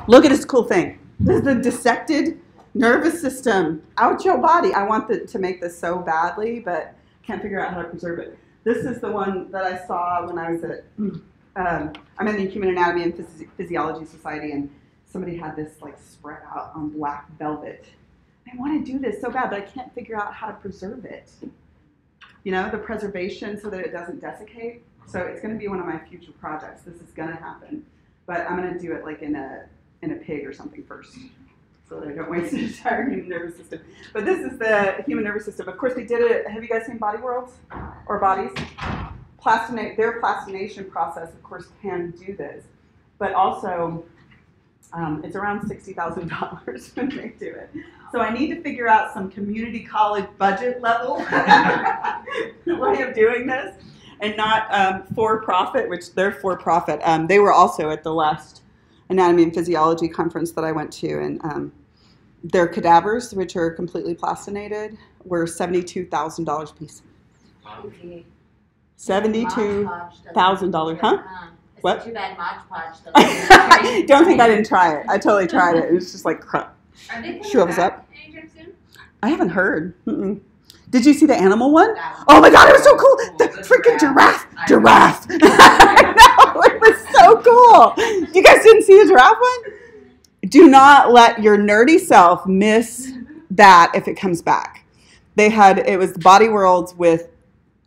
Look at this cool thing. This is the dissected nervous system out your body. I want to make this so badly, but can't figure out how to preserve it. This is the one that I saw when I was at, I'm in the Human Anatomy and Physiology Society, and somebody had this like spread out on black velvet. I want to do this so bad, but I can't figure out how to preserve it. You know, the preservation so that it doesn't desiccate. So it's going to be one of my future projects. This is going to happen, but I'm going to do it like in a pig or something first, so that I don't waste the entire human nervous system. But this is the human nervous system. Of course, they did it. Have you guys seen Body Worlds or Bodies? Their plastination process, of course, can do this, but also it's around $60,000 when they do it. So I need to figure out some community college budget level way of doing this, and not for-profit, which they're for-profit. They were also at the last Anatomy and Physiology conference that I went to, and their cadavers, which are completely plastinated, were $72,000 a piece. Okay. $72,000, huh? It's What? too bad Mod Podge doesn't. Don't think I didn't try it. I totally tried it. It was just like crap. Are they coming Shrivels back up. anytime soon? I haven't heard. Did you see the animal one? Oh my God, it was so cool. The freaking giraffe. Giraffe. I know, it was so cool. You guys didn't see the giraffe one? Do not let your nerdy self miss that if it comes back. It was Body Worlds with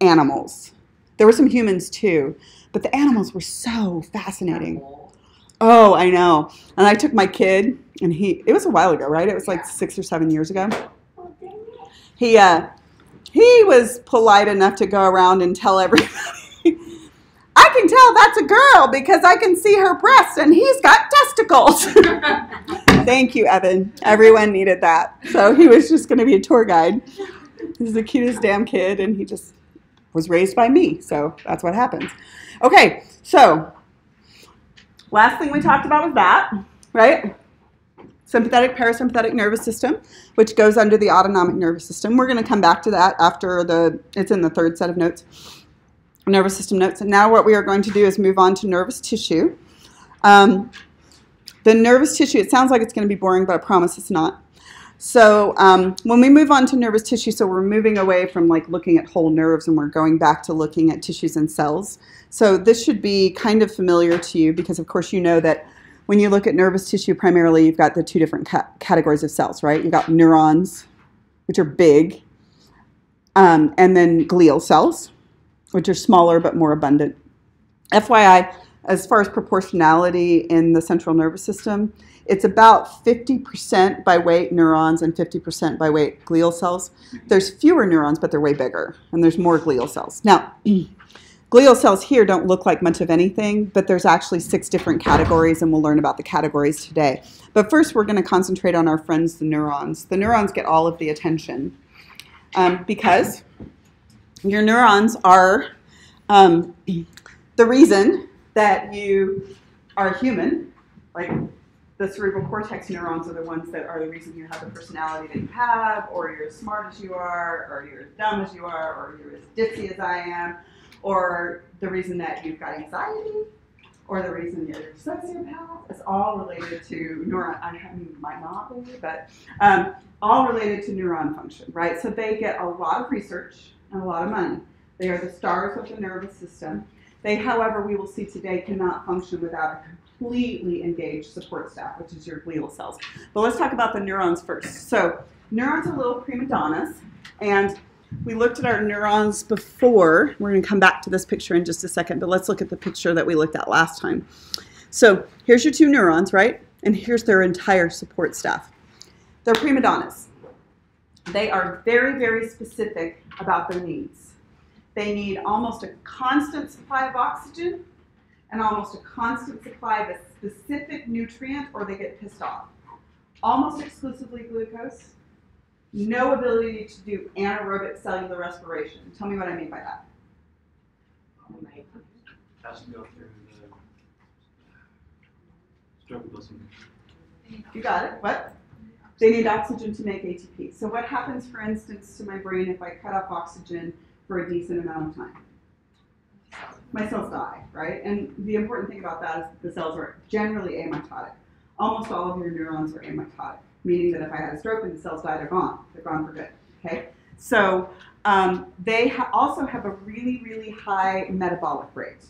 animals. There were some humans too, but the animals were so fascinating. Oh, I know. And I took my kid, and it was a while ago, right? It was like 6 or 7 years ago. He was polite enough to go around and tell everybody, I can tell that's a girl because I can see her breasts and he's got testicles. Thank you, Evan. Everyone needed that. So he was just going to be a tour guide. He's the cutest damn kid, and he just was raised by me. So that's what happens. Okay, so last thing we talked about was that, right? Sympathetic, parasympathetic nervous system, which goes under the autonomic nervous system. We're going to come back to that after it's in the third set of notes, nervous system notes. And now what we are going to do is move on to nervous tissue. The nervous tissue, it sounds like it's going to be boring, but I promise it's not. So when we move on to nervous tissue, so we're moving away from like looking at whole nerves, and we're going back to looking at tissues and cells. So this should be kind of familiar to you because, of course, you know that when you look at nervous tissue, primarily you've got the two different categories of cells, right? You've got neurons, which are big, and then glial cells, which are smaller but more abundant. FYI, as far as proportionality in the central nervous system, it's about 50% by weight neurons and 50% by weight glial cells. There's fewer neurons, but they're way bigger, and there's more glial cells. Now, glial cells here don't look like much of anything, but there's actually 6 different categories, and we'll learn about the categories today. But first, we're going to concentrate on our friends, the neurons. The neurons get all of the attention because your neurons are the reason that you are human. Like, the cerebral cortex neurons are the ones that are the reason you have the personality that you have, or you're as smart as you are, or you're as dumb as you are, or you're as ditzy as I am, or the reason that you've got anxiety, or the reason you're a sociopath. It's all related to neuron. I mean, might not be, but all related to neuron function, right? So they get a lot of research and a lot of money. They are the stars of the nervous system. They, however, we will see today, cannot function without a completely engaged support staff, which is your glial cells. But let's talk about the neurons first. So neurons are little prima donnas, and we looked at our neurons before. We're going to come back to this picture in just a second, but let's look at the picture that we looked at last time. So here's your 2 neurons, right? And here's their entire support staff. They're prima donnas. They are very, very specific about their needs. They need almost a constant supply of oxygen and almost a constant supply of a specific nutrient, or they get pissed off. Almost exclusively glucose. No ability to do anaerobic cellular respiration. Tell me what I mean by that. Has to go through the stroke blessing. You got it. What? They need oxygen to make ATP. So what happens, for instance, to my brain if I cut off oxygen for a decent amount of time? My cells die, right? And the important thing about that is that the cells are generally amitotic. almost all of your neurons are amitotic, meaning that if I had a stroke and the cells die, they're gone. They're gone for good. Okay? So they also have a really, really high metabolic rate,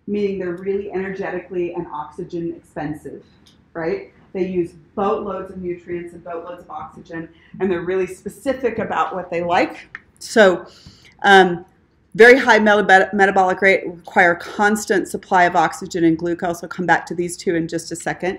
meaning they're really energetically and oxygen expensive, right? They use boatloads of nutrients and boatloads of oxygen, and they're really specific about what they like. So very high metabolic rate, require constant supply of oxygen and glucose. I'll come back to these two in just a second.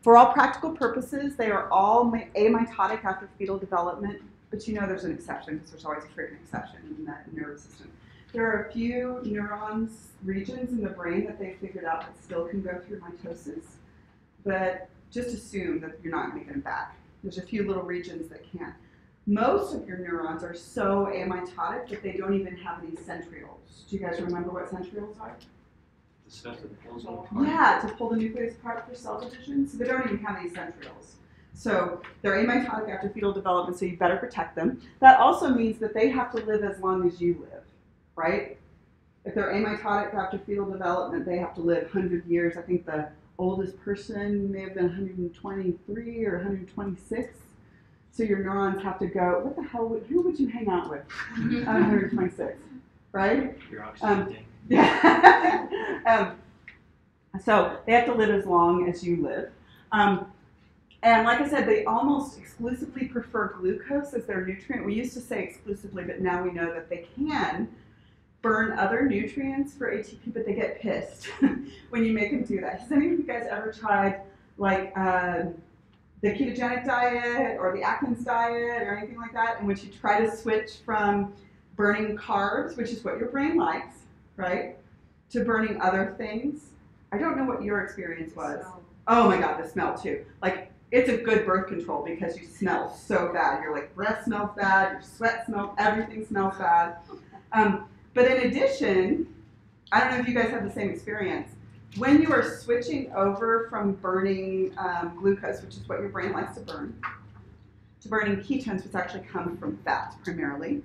For all practical purposes, they are all amitotic after fetal development, but you know there's an exception because there's always a freaking exception in that nervous system. There are a few neurons, regions in the brain that they figured out that still can go through mitosis, but just assume that you're not going to get them back. There's a few little regions that can't. Most of your neurons are so amitotic that they don't even have any centrioles. Do you guys remember what centrioles are? The stuff that pulls them apart. Yeah, to pull the nucleus apart for cell division. So they don't even have any centrioles. So they're amitotic after fetal development, so you better protect them. That also means that they have to live as long as you live, right? If they're amitotic after fetal development, they have to live 100 years. I think the oldest person may have been 123 or 126. So your neurons have to go, what the hell, who would you hang out with at 126, right? Your oxygen tank. Yeah. So they have to live as long as you live. And like I said, they almost exclusively prefer glucose as their nutrient. We used to say exclusively, but now we know that they can burn other nutrients for ATP, but they get pissed when you make them do that. Has any of you guys ever tried like the ketogenic diet or the Atkins diet or anything like that, in which you try to switch from burning carbs, which is what your brain likes, right, to burning other things? I don't know what your experience was. Oh my God, the smell too. Like, it's a good birth control because you smell so bad. Your like breath smells bad, your sweat smells, everything smells bad. But in addition, I don't know if you guys have the same experience. When you are switching over from burning glucose, which is what your brain likes to burning ketones, which actually come from fat primarily,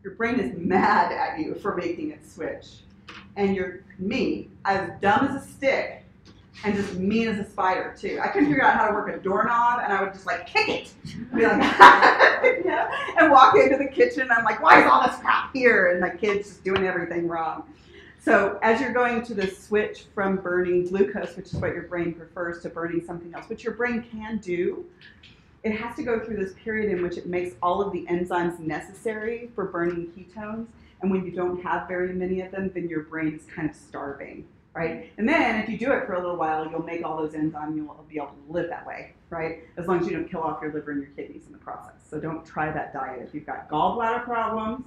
your brain is mad at you for making it switch. And you're me, as dumb as a stick, and just mean as a spider too. I couldn't figure out how to work a doorknob, and I would just like kick it, be like, and walk into the kitchen. I'm like, why is all this crap here? And my kid's just doing everything wrong. So as you're going to the switch from burning glucose, which is what your brain prefers, to burning something else, which your brain can do, it has to go through this period in which it makes all of the enzymes necessary for burning ketones. And when you don't have very many of them, then your brain is kind of starving, right? And then if you do it for a little while, you'll make all those enzymes, you'll be able to live that way, right? As long as you don't kill off your liver and your kidneys in the process. So don't try that diet if you've got gallbladder problems,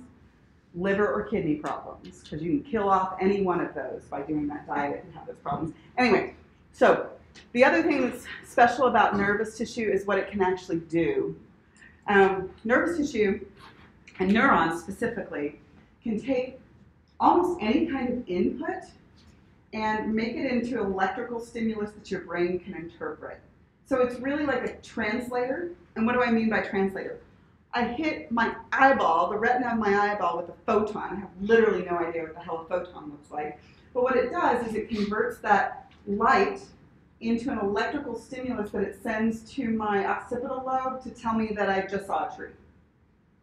liver or kidney problems, because you can kill off any one of those by doing that diet if you have those problems. Anyway, so the other thing that's special about nervous tissue is what it can actually do. Nervous tissue, and neurons specifically, can take almost any kind of input and make it into electrical stimulus that your brain can interpret. So it's really like a translator. And what do I mean by translator? I hit my eyeball, the retina of my eyeball, with a photon. I have literally no idea what the hell a photon looks like. But what it does is it converts that light into an electrical stimulus that it sends to my occipital lobe to tell me that I just saw a tree,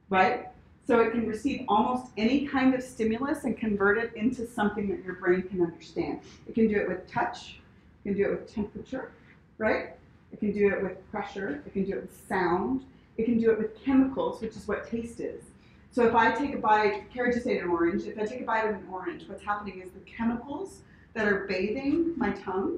right? So it can receive almost any kind of stimulus and convert it into something that your brain can understand. It can do it with touch, it can do it with temperature, right? It can do it with pressure, it can do it with sound, it can do it with chemicals, which is what taste is. So if I take a bite, Carrie just ate an orange, if I take a bite of an orange, what's happening is the chemicals that are bathing my tongue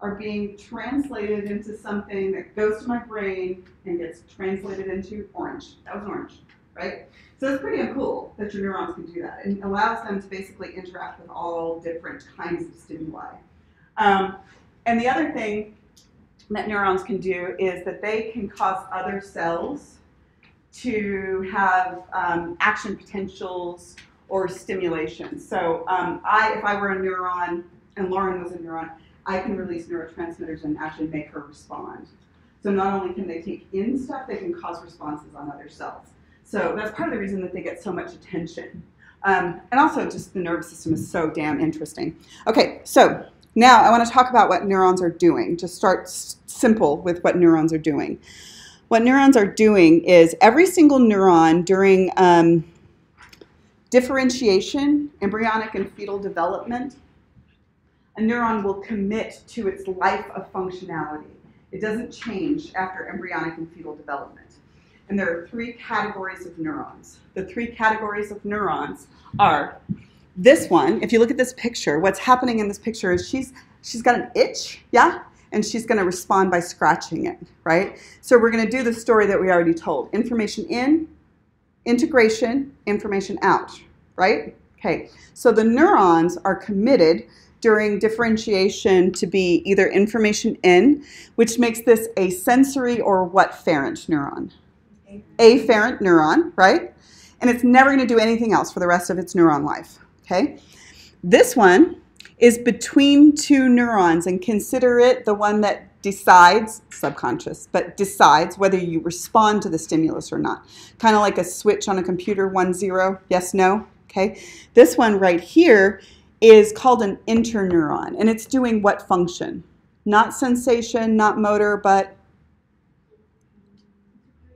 are being translated into something that goes to my brain and gets translated into orange. That was an orange, right? So it's pretty cool that your neurons can do that. And allows them to basically interact with all different kinds of stimuli. And the other thing that neurons can do is that they can cause other cells to have action potentials or stimulation. So if I were a neuron and Lauren was a neuron, I can release neurotransmitters and actually make her respond. So not only can they take in stuff, they can cause responses on other cells. So that's part of the reason that they get so much attention. And also just the nervous system is so damn interesting. Okay, so Now I want to talk about what neurons are doing. Just start simple with what neurons are doing. What neurons are doing is every single neuron during differentiation, embryonic and fetal development, a neuron will commit to its life of functionality. It doesn't change after embryonic and fetal development. And there are 3 categories of neurons. The 3 categories of neurons are this one. If you look at this picture, what's happening in this picture is she's got an itch, yeah? And she's going to respond by scratching it, right? So we're going to do the story that we already told. Information in, integration, information out, right? Okay, so the neurons are committed during differentiation to be either information in, which makes this a sensory or what afferent neuron? Afferent neuron, right? And it's never going to do anything else for the rest of its neuron life, okay? This one is between 2 neurons, and consider it the one that decides, subconscious, but decides whether you respond to the stimulus or not. Kind of like a switch on a computer, 1, 0, yes, no, okay? This one right here is called an interneuron, and it's doing what function? Not sensation, not motor, but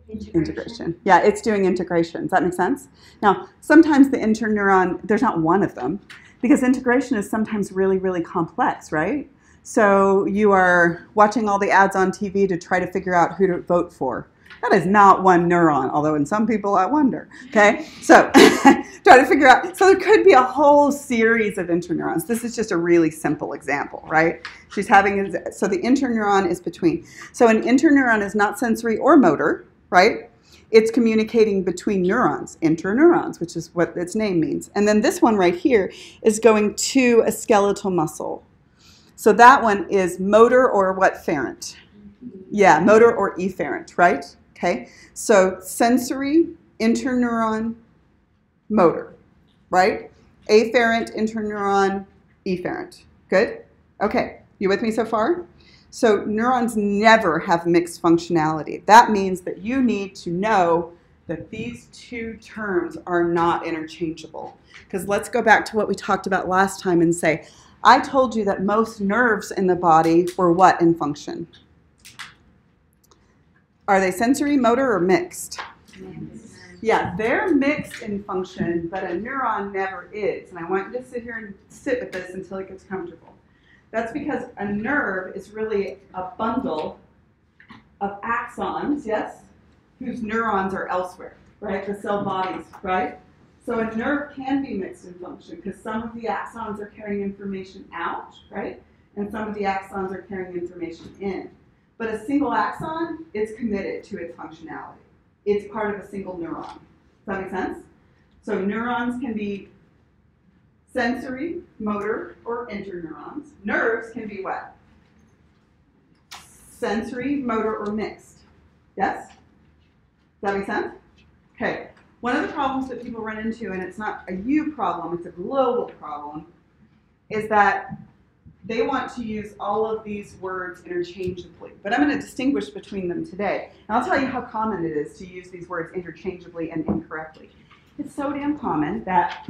integration. Yeah, it's doing integration. Does that make sense? Now, sometimes the interneuron, there's not one of them, because integration is sometimes really, really complex, right? So you are watching all the ads on TV to try to figure out who to vote for. That is not one neuron, although in some people I wonder, okay? So try to figure out, so there could be a whole series of interneurons. This is just a really simple example, right? She's having, so the interneuron is between. So an interneuron is not sensory or motor, right? It's communicating between neurons, interneurons, which is what its name means. And then this one right here is going to a skeletal muscle. So that one is motor or what afferent? Yeah, motor or efferent, right? Okay, so sensory, interneuron, motor, right? Afferent, interneuron, efferent. Good? Okay, you with me so far? So neurons never have mixed functionality. That means that you need to know that these 2 terms are not interchangeable. Because let's go back to what we talked about last time and say, I told you that most nerves in the body were what in function? Are they sensory, motor, or mixed? Yeah, they're mixed in function, but a neuron never is. And I want you to sit here and sit with this until it gets comfortable. That's because a nerve is really a bundle of axons, yes, whose neurons are elsewhere, right? The cell bodies, right? So a nerve can be mixed in function because some of the axons are carrying information out, right? And some of the axons are carrying information in. But a single axon is committed to its functionality. It's part of a single neuron. Does that make sense? So neurons can be sensory, motor, or interneurons. Nerves can be what? Sensory, motor, or mixed. Yes? Does that make sense? Okay. One of the problems that people run into, and it's not a you problem, it's a global problem, is that they want to use all of these words interchangeably. But I'm going to distinguish between them today. And I'll tell you how common it is to use these words interchangeably and incorrectly. It's so damn common that,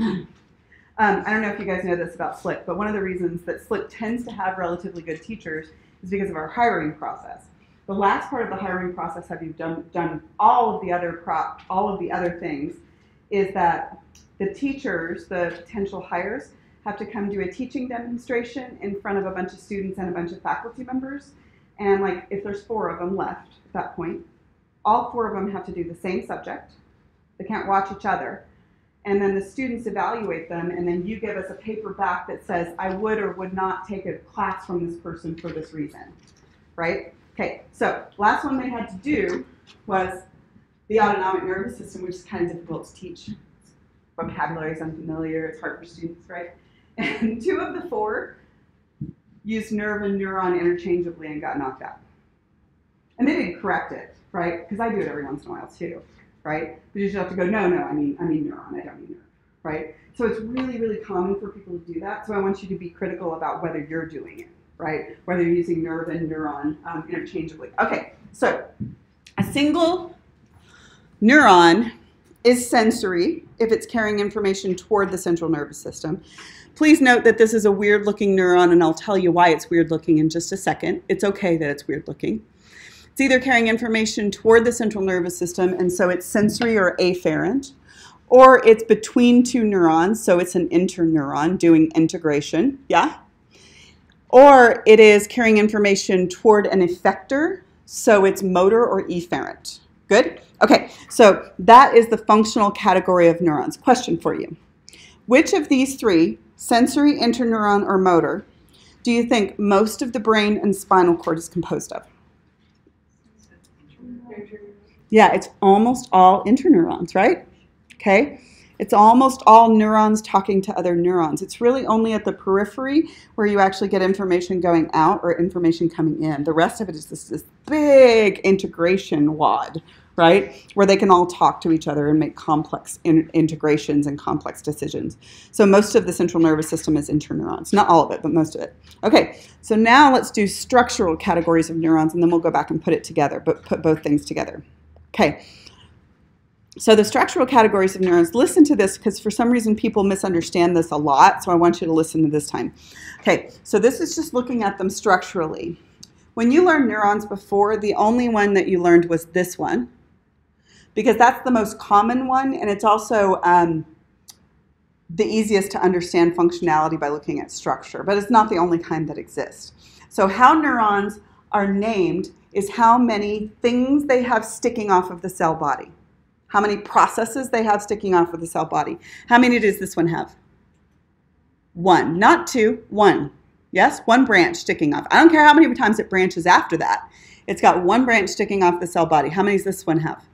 I don't know if you guys know this about SLIC, but one of the reasons that SLIC tends to have relatively good teachers is because of our hiring process. The last part of the hiring process, have you done all of the other things, is that the teachers, the potential hires, have to come do a teaching demonstration in front of a bunch of students and a bunch of faculty members. And like if there's 4 of them left at that point, all 4 of them have to do the same subject. They can't watch each other. And then the students evaluate them, and then you give us a paper back that says, I would or would not take a class from this person for this reason, right? Okay, so last one they had to do was the autonomic nervous system, which is kind of difficult to teach. Vocabulary is unfamiliar, it's hard for students, right? And 2 of the 4 used nerve and neuron interchangeably and got knocked out. And they didn't correct it, right? Because I do it every once in a while too, right? But you just have to go, no, I mean neuron, I don't mean nerve, right? So it's really, really common for people to do that. So I want you to be critical about whether you're doing it, right? Whether you're using nerve and neuron interchangeably. Okay, so a single neuron is sensory if it's carrying information toward the central nervous system. Please note that this is a weird looking neuron, and I'll tell you why it's weird looking in just a second. It's okay that it's weird looking. It's either carrying information toward the central nervous system, and so it's sensory or afferent, or it's between two neurons, so it's an interneuron doing integration, yeah? Or it is carrying information toward an effector, so it's motor or efferent. Good? Okay, so that is the functional category of neurons. Question for you. Which of these three, sensory, interneuron, or motor, do you think most of the brain and spinal cord is composed of? Yeah, it's almost all interneurons, right? Okay, it's almost all neurons talking to other neurons. It's really only at the periphery where you actually get information going out or information coming in. The rest of it is this big integration wad, right? Where they can all talk to each other and make complex integrations and complex decisions. So most of the central nervous system is interneurons. Not all of it, but most of it. Okay, so now let's do structural categories of neurons, and then we'll go back and put it together, but put both things together. Okay. So the structural categories of neurons, listen to this because for some reason people misunderstand this a lot, so I want you to listen to this time. Okay, so this is just looking at them structurally. When you learned neurons before, the only one that you learned was this one, because that's the most common one, and it's also the easiest to understand functionality by looking at structure, but it's not the only kind that exists. So how neurons are named is how many things they have sticking off of the cell body. How many processes they have sticking off of the cell body. How many does this one have? One, not two, one. Yes, one branch sticking off. I don't care how many times it branches after that. It's got one branch sticking off the cell body. How many does this one have?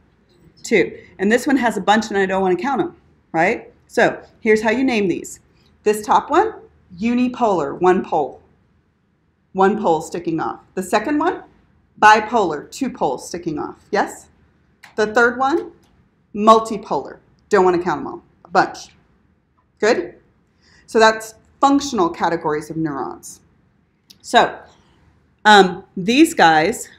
Two. And this one has a bunch and I don't want to count them, right? So here's how you name these. This top one, unipolar, one pole. One pole sticking off. The second one, bipolar, two poles sticking off. Yes? The third one, multipolar. Don't want to count them all. A bunch. Good? So that's functional categories of neurons. So these guys,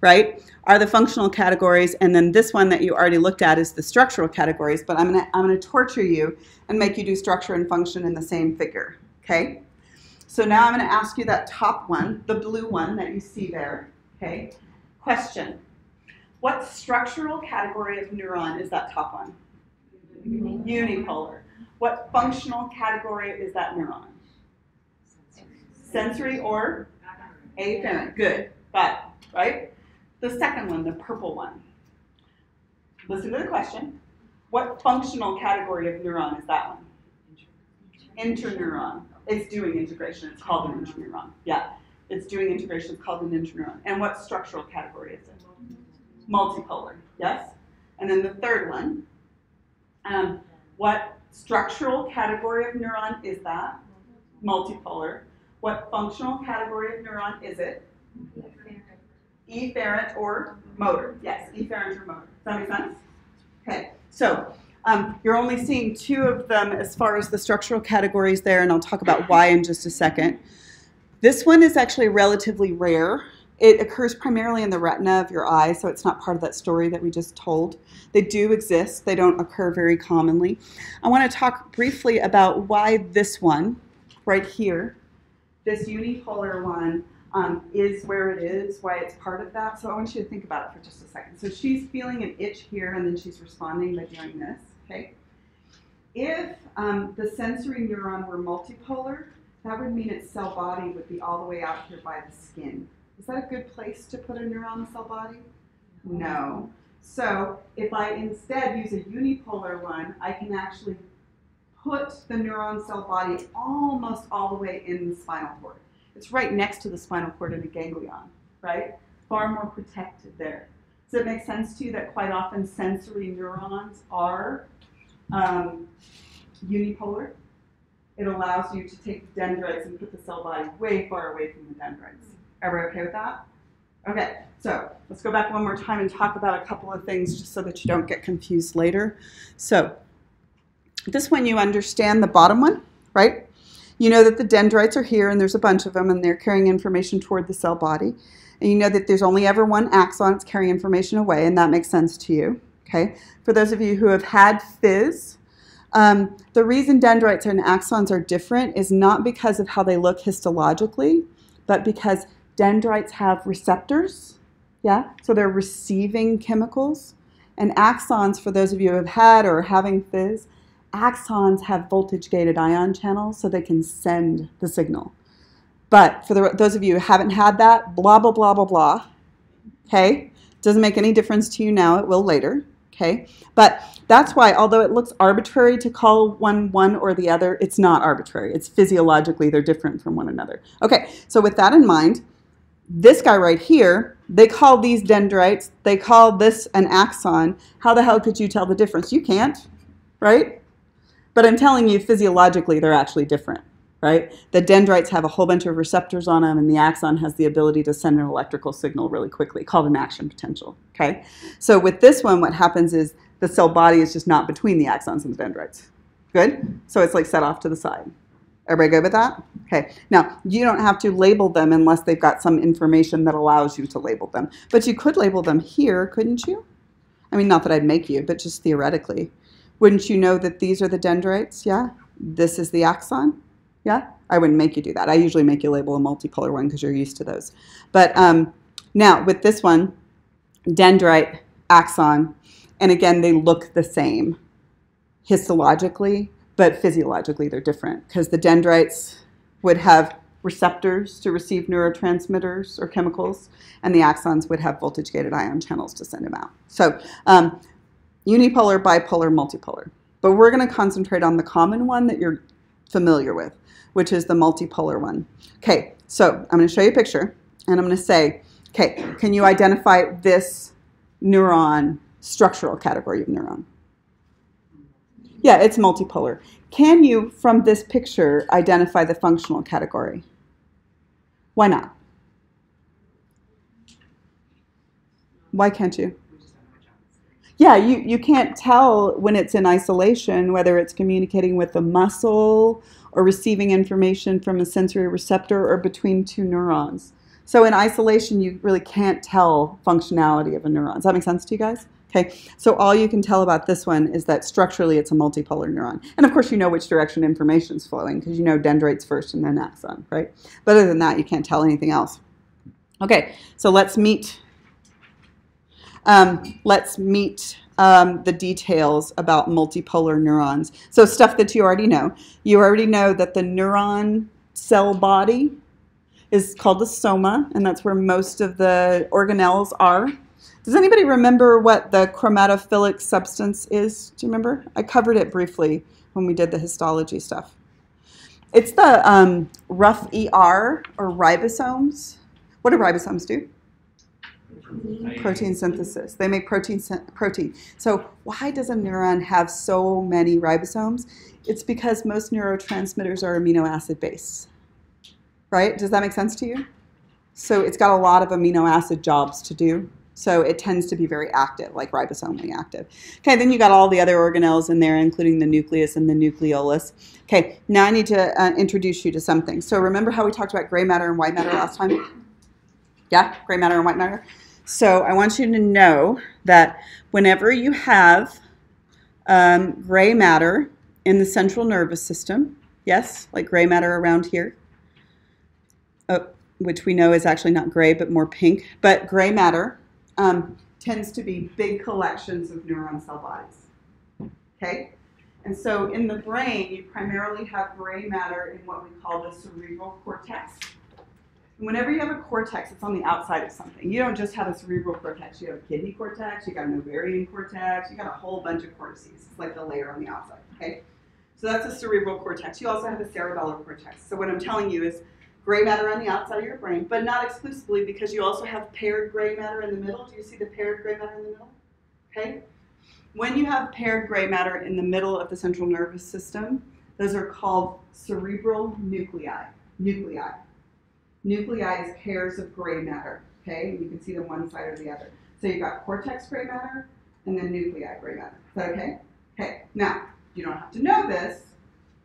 right, are the functional categories, and then this one that you already looked at is the structural categories, but I'm gonna torture you and make you do structure and function in the same figure, okay? So now I'm gonna ask you that top one, the blue one that you see there, okay? Question. What structural category of neuron is that top one? Unipolar. What functional category is that neuron? Sensory or afferent. Good. Got it. Right? The second one, the purple one. Listen to the question. What functional category of neuron is that one? Interneuron. It's doing integration. It's called an interneuron. Yeah. It's doing integration. It's called an interneuron. And what structural category is it? Multipolar, yes? And then the third one, what structural category of neuron is that? Multipolar. What functional category of neuron is it? Efferent or motor. Yes, efferent or motor. Does that make sense? Okay, so you're only seeing two of them as far as the structural categories there, and I'll talk about why in just a second. This one is actually relatively rare. It occurs primarily in the retina of your eye, so it's not part of that story that we just told. They do exist. They don't occur very commonly. I want to talk briefly about why this one right here, this unipolar one, is where it is, why it's part of that. So I want you to think about it for just a second. So she's feeling an itch here, and then she's responding by doing this, okay? If the sensory neuron were multipolar, that would mean its cell body would be all the way out here by the skin. Is that a good place to put a neuron cell body? No. So if I instead use a unipolar one, I can actually put the neuron cell body almost all the way in the spinal cord. It's right next to the spinal cord in a ganglion, right? Far more protected there. Does it make sense to you that quite often sensory neurons are unipolar? It allows you to take dendrites and put the cell body way far away from the dendrites. Everybody okay with that? Okay, so let's go back one more time and talk about a couple of things just so that you don't get confused later. So this one, you understand the bottom one, right? You know that the dendrites are here and there's a bunch of them and they're carrying information toward the cell body. And you know that there's only ever one axon, it's carrying information away, and that makes sense to you, Okay, for those of you who have had phys, the reason dendrites and axons are different is not because of how they look histologically, but because dendrites have receptors, yeah? So they're receiving chemicals. And axons, for those of you who have had or are having phys, axons have voltage-gated ion channels so they can send the signal. But for those of you who haven't had that, blah, blah, blah, blah, blah, okay? Doesn't make any difference to you now, it will later. Okay, but that's why, although it looks arbitrary to call one or the other, it's not arbitrary. It's physiologically, they're different from one another. Okay, so with that in mind, this guy right here, they call these dendrites, they call this an axon. How the hell could you tell the difference? You can't, right? But I'm telling you, physiologically, they're actually different, right? The dendrites have a whole bunch of receptors on them, and the axon has the ability to send an electrical signal really quickly, called an action potential, okay? So with this one, what happens is the cell body is just not between the axons and the dendrites. Good? So it's like set off to the side. Everybody good with that? Okay. Now, you don't have to label them unless they've got some information that allows you to label them. But you could label them here, couldn't you? I mean, not that I'd make you, but just theoretically. Wouldn't you know that these are the dendrites? Yeah? This is the axon? Yeah? I wouldn't make you do that. I usually make you label a multipolar one because you're used to those. But now, with this one, dendrite, axon, and again, they look the same histologically, but physiologically they're different because the dendrites would have receptors to receive neurotransmitters or chemicals, and the axons would have voltage-gated ion channels to send them out. So unipolar, bipolar, multipolar. But we're going to concentrate on the common one that you're familiar with, which is the multipolar one. Okay, so I'm going to show you a picture, and I'm going to say, okay, can you identify this neuron structural category of neuron? Yeah, it's multipolar. Can you, from this picture, identify the functional category? Why not? Why can't you? Yeah, you can't tell when it's in isolation whether it's communicating with the muscle or receiving information from a sensory receptor or between two neurons. So in isolation, you really can't tell functionality of a neuron. Does that make sense to you guys? Okay, so all you can tell about this one is that structurally it's a multipolar neuron. And of course you know which direction information is flowing because you know dendrites first and then axon, right? But other than that, you can't tell anything else. Okay, so let's meet the details about multipolar neurons. So stuff that you already know. You already know that the neuron cell body is called the soma, and that's where most of the organelles are. Does anybody remember what the chromatophilic substance is? Do you remember? I covered it briefly when we did the histology stuff. It's the rough ER or ribosomes. What do ribosomes do? Protein synthesis. They make protein. So why does a neuron have so many ribosomes? It's because most neurotransmitters are amino acid based. Right? Does that make sense to you? So it's got a lot of amino acid jobs to do. So it tends to be very active, like ribosomally active. Okay, then you got all the other organelles in there, including the nucleus and the nucleolus. Okay, now I need to introduce you to something. So remember how we talked about gray matter and white matter last time? Yeah, gray matter and white matter. So I want you to know that whenever you have gray matter in the central nervous system, yes, like gray matter around here, which we know is actually not gray but more pink, but gray matter tends to be big collections of neuron cell bodies, okay? And so in the brain, you primarily have gray matter in what we call the cerebral cortex. And whenever you have a cortex, it's on the outside of something. You don't just have a cerebral cortex. You have a kidney cortex, you got an ovarian cortex, you got a whole bunch of cortices. It's like the layer on the outside, okay? So that's a cerebral cortex. You also have a cerebellar cortex. So what I'm telling you is gray matter on the outside of your brain, but not exclusively because you also have paired gray matter in the middle. Do you see the paired gray matter in the middle? Okay. When you have paired gray matter in the middle of the central nervous system, those are called cerebral nuclei. Nuclei is pairs of gray matter, okay? You can see them one side or the other. So you've got cortex gray matter and then nuclei gray matter. Is that okay? Okay. Now, you don't have to know this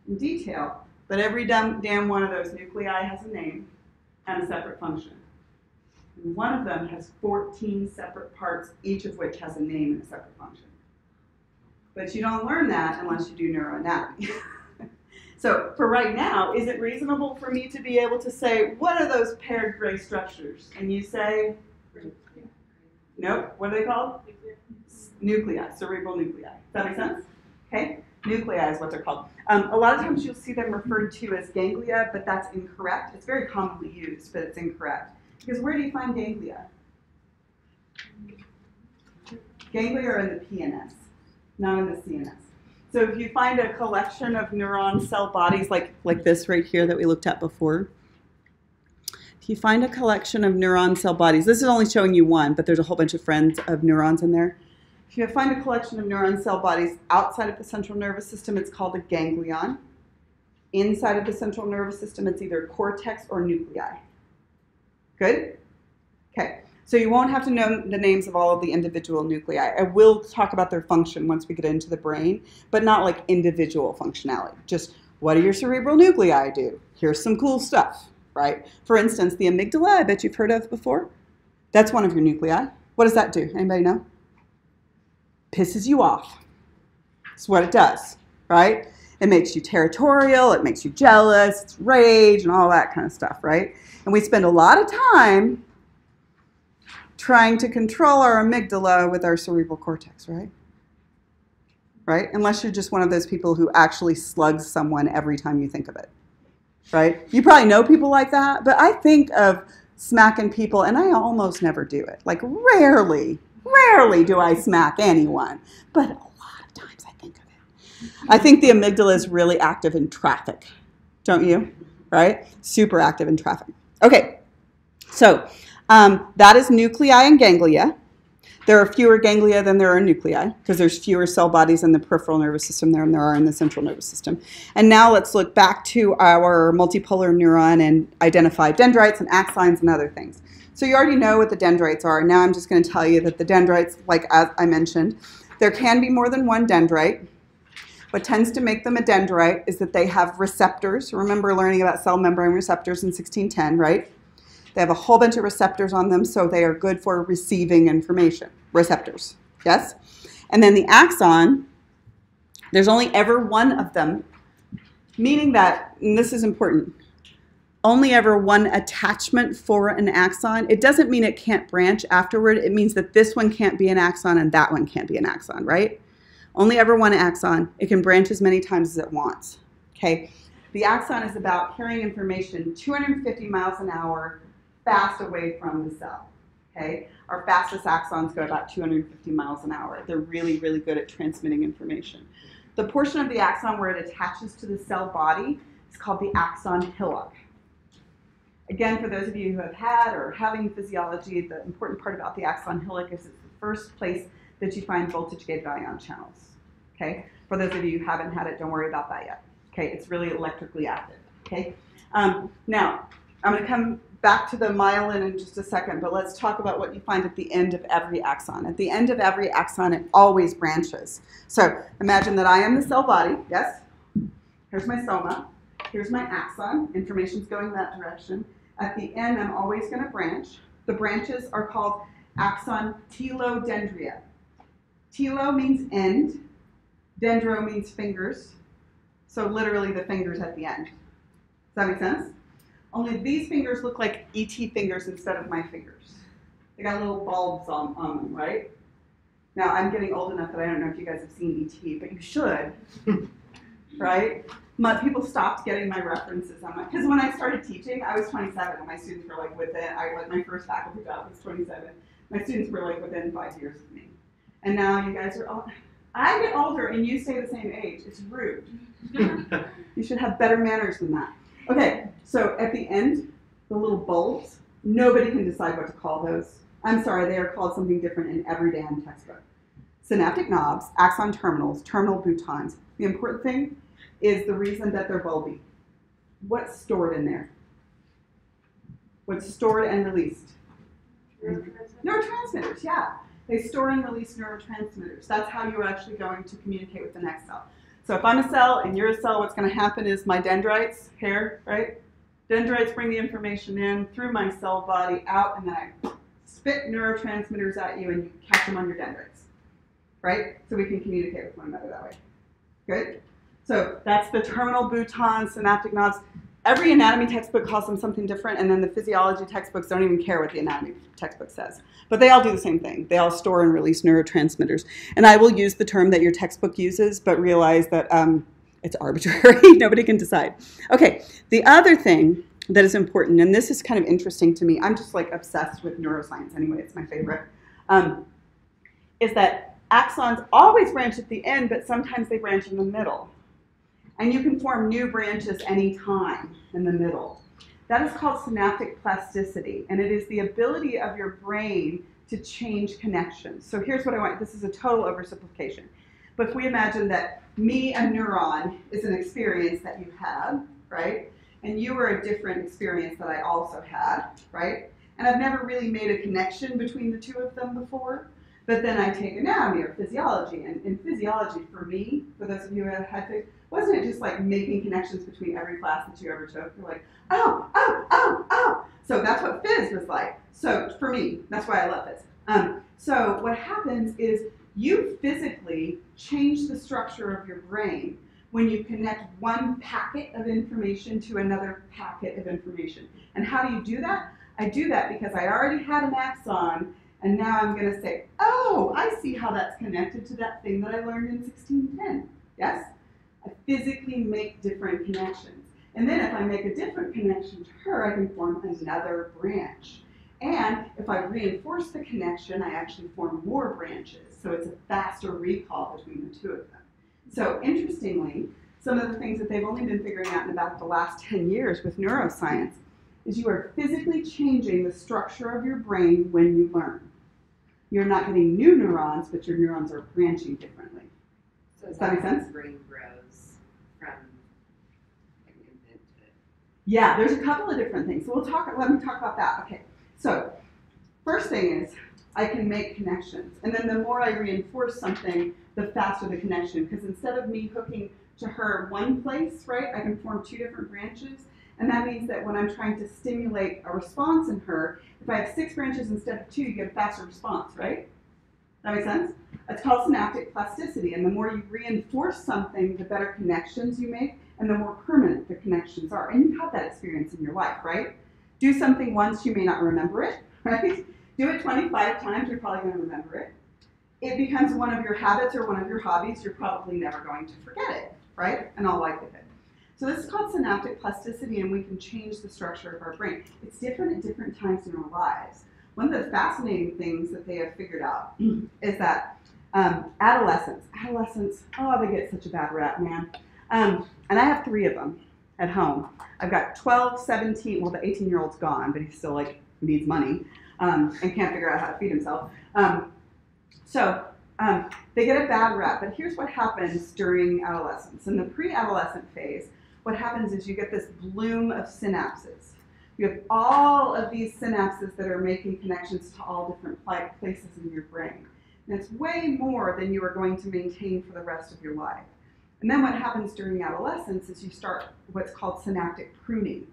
in detail, but every damn one of those nuclei has a name and a separate function. And one of them has 14 separate parts, each of which has a name and a separate function. But you don't learn that unless you do neuroanatomy. So for right now, is it reasonable for me to be able to say, what are those paired gray structures? And you say, nope, what are they called? Nuclei, cerebral nuclei. Does that make sense? Okay, nuclei is what they're called. A lot of times you'll see them referred to as ganglia, but that's incorrect. It's very commonly used, but it's incorrect. Because where do you find ganglia? Ganglia are in the PNS, not in the CNS. So if you find a collection of neuron cell bodies like this right here that we looked at before, if you find a collection of neuron cell bodies, this is only showing you one, but there's a whole bunch of friends of neurons in there. If you find a collection of neuron cell bodies outside of the central nervous system, it's called a ganglion. Inside of the central nervous system, it's either cortex or nuclei. Good? Okay. So you won't have to know the names of all of the individual nuclei. I will talk about their function once we get into the brain, but not like individual functionality. Just what do your cerebral nuclei do? Here's some cool stuff, right? For instance, the amygdala, I bet you've heard of before. That's one of your nuclei. What does that do? Anybody know? Pisses you off. That's what it does, right? It makes you territorial, it makes you jealous, it's rage and all that kind of stuff, right? And we spend a lot of time trying to control our amygdala with our cerebral cortex, right? Right? Unless you're just one of those people who actually slugs someone every time you think of it, right? You probably know people like that, but I think of smacking people, and I almost never do it. Like rarely do I smack anyone, but a lot of times I think of it. I think the amygdala is really active in traffic, don't you? Right? Super active in traffic. Okay, so that is nuclei and ganglia. There are fewer ganglia than there are nuclei because there's fewer cell bodies in the peripheral nervous system than there are in the central nervous system. And now let's look back to our multipolar neuron and identify dendrites and axons and other things. So you already know what the dendrites are. Now I'm just going to tell you that the dendrites, like as I mentioned, there can be more than one dendrite. What tends to make them a dendrite is that they have receptors. Remember learning about cell membrane receptors in 1610, right? They have a whole bunch of receptors on them, so they are good for receiving information. Receptors, yes? And then the axon, there's only ever one of them, meaning that, and this is important, only ever one attachment for an axon. It doesn't mean it can't branch afterward. It means that this one can't be an axon and that one can't be an axon, right? Only ever one axon. It can branch as many times as it wants, okay? The axon is about carrying information 250 miles an hour fast away from the cell, okay? Our fastest axons go about 250 miles an hour. They're really, really good at transmitting information. The portion of the axon where it attaches to the cell body is called the axon hillock. Again, for those of you who have had or having physiology, the important part about the axon hillock is it's the first place that you find voltage-gated ion channels, okay? For those of you who haven't had it, don't worry about that yet, okay? It's really electrically active, okay? Now, I'm going to come back to the myelin in just a second, but let's talk about what you find at the end of every axon. At the end of every axon, it always branches. So imagine that I am the cell body, yes? Here's my soma. Here's my axon. Information's going that direction. At the end, I'm always going to branch. The branches are called axon telodendria. Telo means end. Dendro means fingers. So literally the fingers at the end. Does that make sense? Only these fingers look like ET fingers instead of my fingers. They got little bulbs on them, right? Now, I'm getting old enough that I don't know if you guys have seen ET, but you should, right? People stopped getting my references on my, because when I started teaching, I was 27, and my students were like within, my first faculty job was 27. My students were like within 5 years of me. And now you guys are all, I get older and you stay the same age. It's rude. You should have better manners than that. Okay, so at the end, the little bulbs, nobody can decide what to call those. I'm sorry, they are called something different in every damn textbook. Synaptic knobs, axon terminals, terminal boutons. The important thing is the reason that they're bulby. What's stored in there? What's stored and released? Neurotransmitters, yeah. They store and release neurotransmitters. That's how you're actually going to communicate with the next cell. So if I'm a cell and you're a cell, what's going to happen is my dendrites, here, right? Dendrites bring the information in through my cell body out, and then I spit neurotransmitters at you and you catch them on your dendrites, right? So we can communicate with one another that way. Good? So that's the terminal boutons, synaptic knobs. Every anatomy textbook calls them something different, and then the physiology textbooks don't even care what the anatomy textbook says. But they all do the same thing. They all store and release neurotransmitters. And I will use the term that your textbook uses, but realize that it's arbitrary. Nobody can decide. Okay, the other thing that is important, and this is kind of interesting to me, I'm just like obsessed with neuroscience anyway, it's my favorite, is that axons always branch at the end, but sometimes they branch in the middle. And you can form new branches anytime in the middle. That is called synaptic plasticity, and it is the ability of your brain to change connections. So here's what I want. This is a total oversimplification. But if we imagine that me, a neuron, is an experience that you had, right? And you were a different experience that I also had, right? And I've never really made a connection between the two of them before. But then I take anatomy or physiology, and in physiology, for me, for those of you who have had phys, wasn't it just like making connections between every class that you ever took? You're like, oh, oh, oh, oh. So that's what phys was like. So for me, that's why I love phys. So what happens is you physically change the structure of your brain when you connect one packet of information to another packet of information. And how do you do that? I do that because I already had an axon, and now I'm going to say, oh, I see how that's connected to that thing that I learned in 1610. Yes? I physically make different connections. And then if I make a different connection to her, I can form another branch. And if I reinforce the connection, I actually form more branches. So it's a faster recall between the two of them. So interestingly, some of the things that they've only been figuring out in about the last 10 years with neuroscience is you are physically changing the structure of your brain when you learn. You're not getting new neurons, but your neurons are branching differently. So Does that make sense? The brain grows from like an infant to... Yeah, there's a couple of different things. So let me talk about that. Okay, so first thing is I can make connections. And then the more I reinforce something, the faster the connection. Because instead of me hooking to her one place, right, I can form two different branches. And that means that when I'm trying to stimulate a response in her, if I have 6 branches instead of 2, you get a faster response, right? That makes sense? It's called synaptic plasticity. And the more you reinforce something, the better connections you make, and the more permanent the connections are. And you've had that experience in your life, right? Do something once, you may not remember it, right? Do it 25 times, you're probably going to remember it. It becomes one of your habits or one of your hobbies, you're probably never going to forget it, right? In all likelihood. So this is called synaptic plasticity, and we can change the structure of our brain. It's different at different times in our lives. One of the fascinating things that they have figured out is that adolescents, oh, they get such a bad rap, man. And I have 3 of them at home. I've got 12, 17, well, the 18-year-old's gone, but he still like needs money and can't figure out how to feed himself. They get a bad rap, but here's what happens during adolescence. In the pre-adolescent phase, what happens is you get this bloom of synapses. You have all of these synapses that are making connections to all different places in your brain. And it's way more than you are going to maintain for the rest of your life. And then what happens during adolescence is you start what's called synaptic pruning,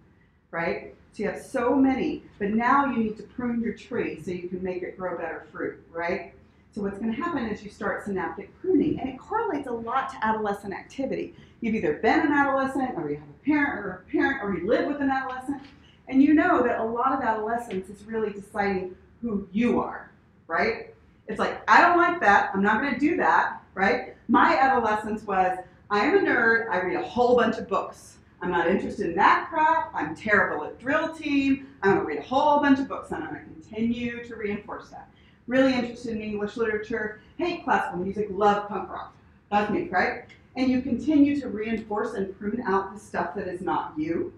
right? So you have so many, but now you need to prune your tree so you can make it grow better fruit, right? So what's going to happen is you start synaptic pruning, and it correlates a lot to adolescent activity. You've either been an adolescent, or you have a parent, or you live with an adolescent, and you know that a lot of adolescence is really deciding who you are, right? It's like, I don't like that, I'm not going to do that, right? My adolescence was, I am a nerd, I read a whole bunch of books. I'm not interested in that crap, I'm terrible at drill team, I'm going to read a whole bunch of books, and I'm going to continue to reinforce that. Really interested in English literature, hate classical music, love punk rock. That's me, right? And you continue to reinforce and prune out the stuff that is not you.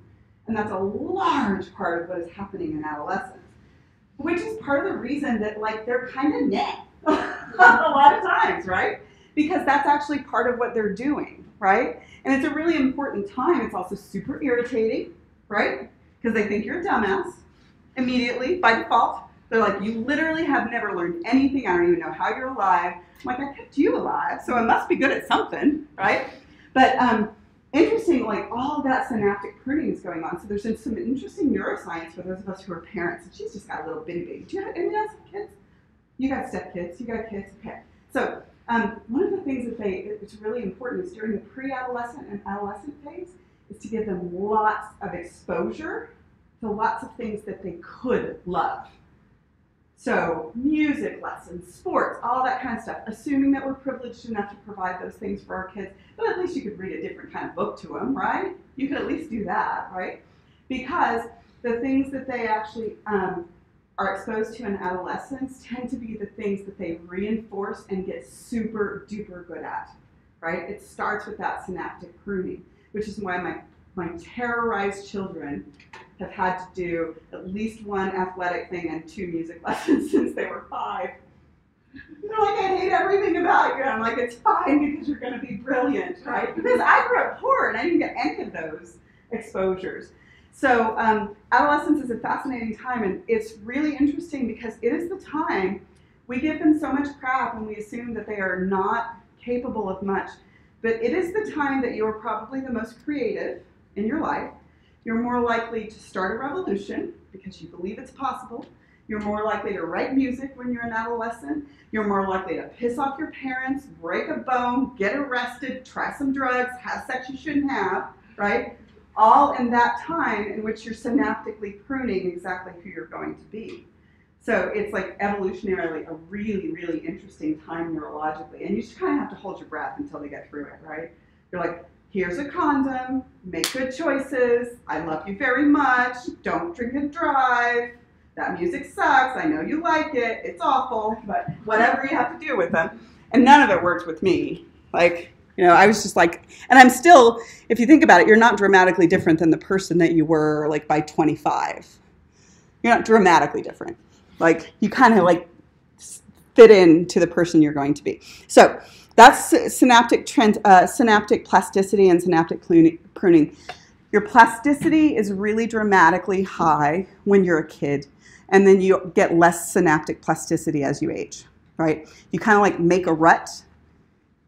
And that's a large part of what is happening in adolescence, which is part of the reason that like they're kind of meh a lot of times, right? Because that's actually part of what they're doing, right? And it's a really important time. It's also super irritating, right? Because they think you're a dumbass immediately by default. They're like, you literally have never learned anything. I don't even know how you're alive. I'm like, I kept you alive, so I must be good at something, right? But interesting, like all of that synaptic pruning is going on. So there's been some interesting neuroscience for those of us who are parents. And she's just got a little bitty baby. Do you have anyone else have kids? You got stepkids. You got kids. Okay. So One of the things that it's really important is during the pre-adolescent and adolescent phase is to give them lots of exposure to lots of things that they could love. So music lessons, sports, all that kind of stuff, assuming that we're privileged enough to provide those things for our kids, but at least you could read a different kind of book to them, right? You could at least do that, right? Because the things that they actually are exposed to in adolescence tend to be the things that they reinforce and get super duper good at, right? It starts with that synaptic pruning, which is why my terrorized children have had to do at least one athletic thing and 2 music lessons since they were 5. They're like, I hate everything about you. I'm like, it's fine because you're going to be brilliant, right? Because I grew up poor and I didn't get any of those exposures. So adolescence is a fascinating time, and it's really interesting because it is the time we give them so much crap and we assume that they are not capable of much. But it is the time that you're probably the most creative in your life. You're more likely to start a revolution because you believe it's possible. You're more likely to write music when you're an adolescent. You're more likely to piss off your parents, break a bone, get arrested, try some drugs, have sex you shouldn't have, right? All in that time in which you're synaptically pruning exactly who you're going to be. So it's like evolutionarily a really, really interesting time neurologically. And you just kind of have to hold your breath until they get through it, right? You're like, here's a condom, make good choices, I love you very much, don't drink and drive, that music sucks, I know you like it, it's awful, but whatever you have to do with them. And none of it worked with me. Like, you know, I was just like, and I'm still, if you think about it, you're not dramatically different than the person that you were like by 25. You're not dramatically different. Like, you kind of like fit into the person you're going to be. So that's synaptic plasticity and synaptic pruning. Your plasticity is really dramatically high when you're a kid, and then you get less synaptic plasticity as you age, right? You kind of like make a rut,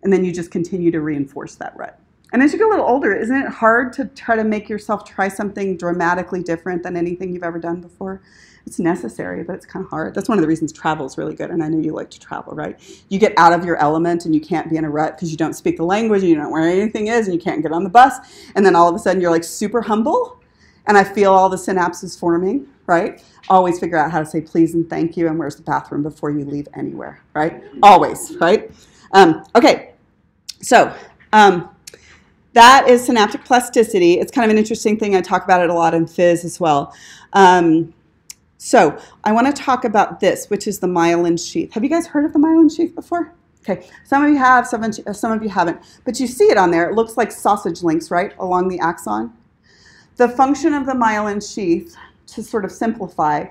and then you just continue to reinforce that rut. And as you get a little older, isn't it hard to try to make yourself try something dramatically different than anything you've ever done before? It's necessary, but it's kind of hard. That's one of the reasons travel is really good, and I know you like to travel, right? You get out of your element and you can't be in a rut because you don't speak the language and you don't know where anything is and you can't get on the bus, and then all of a sudden you're like super humble, and I feel all the synapses forming, right? Always figure out how to say please and thank you and where's the bathroom before you leave anywhere, right? Always, right? Okay, so that is synaptic plasticity. It's kind of an interesting thing. I talk about it a lot in phys as well. So I want to talk about this, which is the myelin sheath. Have you guys heard of the myelin sheath before? Okay, some of you have, some of you haven't. But you see it on there. It looks like sausage links, right, along the axon. The function of the myelin sheath, to sort of simplify,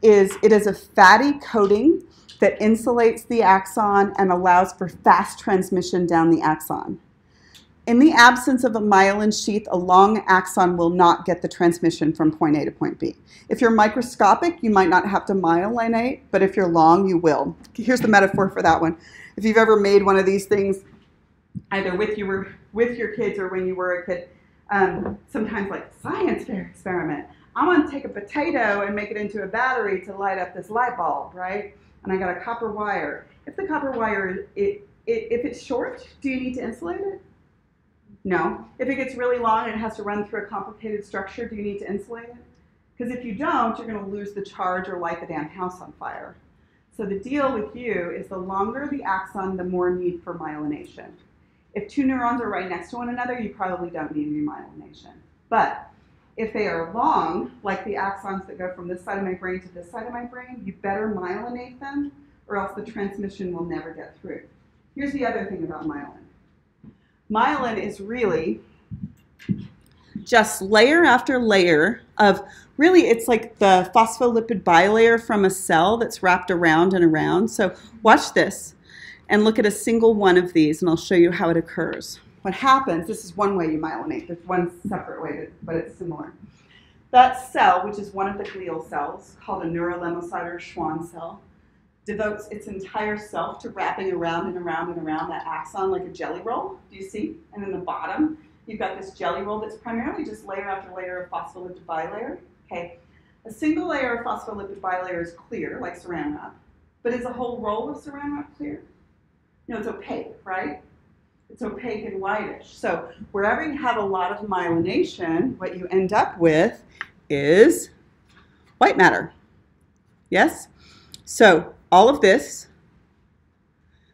is it is a fatty coating that insulates the axon and allows for fast transmission down the axon. In the absence of a myelin sheath, a long axon will not get the transmission from point A to point B. If you're microscopic, you might not have to myelinate, but if you're long, you will. Here's the metaphor for that one. If you've ever made one of these things, either with your kids or when you were a kid, sometimes like science fair experiment. I want to take a potato and make it into a battery to light up this light bulb, right? And I got a copper wire. If the copper wire, if it's short, do you need to insulate it? No. If it gets really long and it has to run through a complicated structure, do you need to insulate it? Because if you don't, you're going to lose the charge or light the damn house on fire. So the deal with you is the longer the axon, the more need for myelination. If 2 neurons are right next to one another, you probably don't need any myelination. But if they are long, like the axons that go from this side of my brain to this side of my brain, you better myelinate them or else the transmission will never get through. Here's the other thing about myelin. Myelin is really just layer after layer of, really it's like the phospholipid bilayer from a cell that's wrapped around and around. So watch this and look at a single one of these and I'll show you how it occurs. What happens, this is one way you myelinate, there's one separate way, but it's similar. That cell, which is one of the glial cells, called a neurolemnocyte or Schwann cell, devotes its entire self to wrapping around and around and around that axon like a jelly roll. Do you see? And in the bottom, you've got this jelly roll that's primarily just layer after layer of phospholipid bilayer. Okay. A single layer of phospholipid bilayer is clear, like Saran wrap. But is a whole roll of Saran wrap clear? No, it's opaque, right? It's opaque and whitish. So wherever you have a lot of myelination, what you end up with is white matter. Yes? So all of this,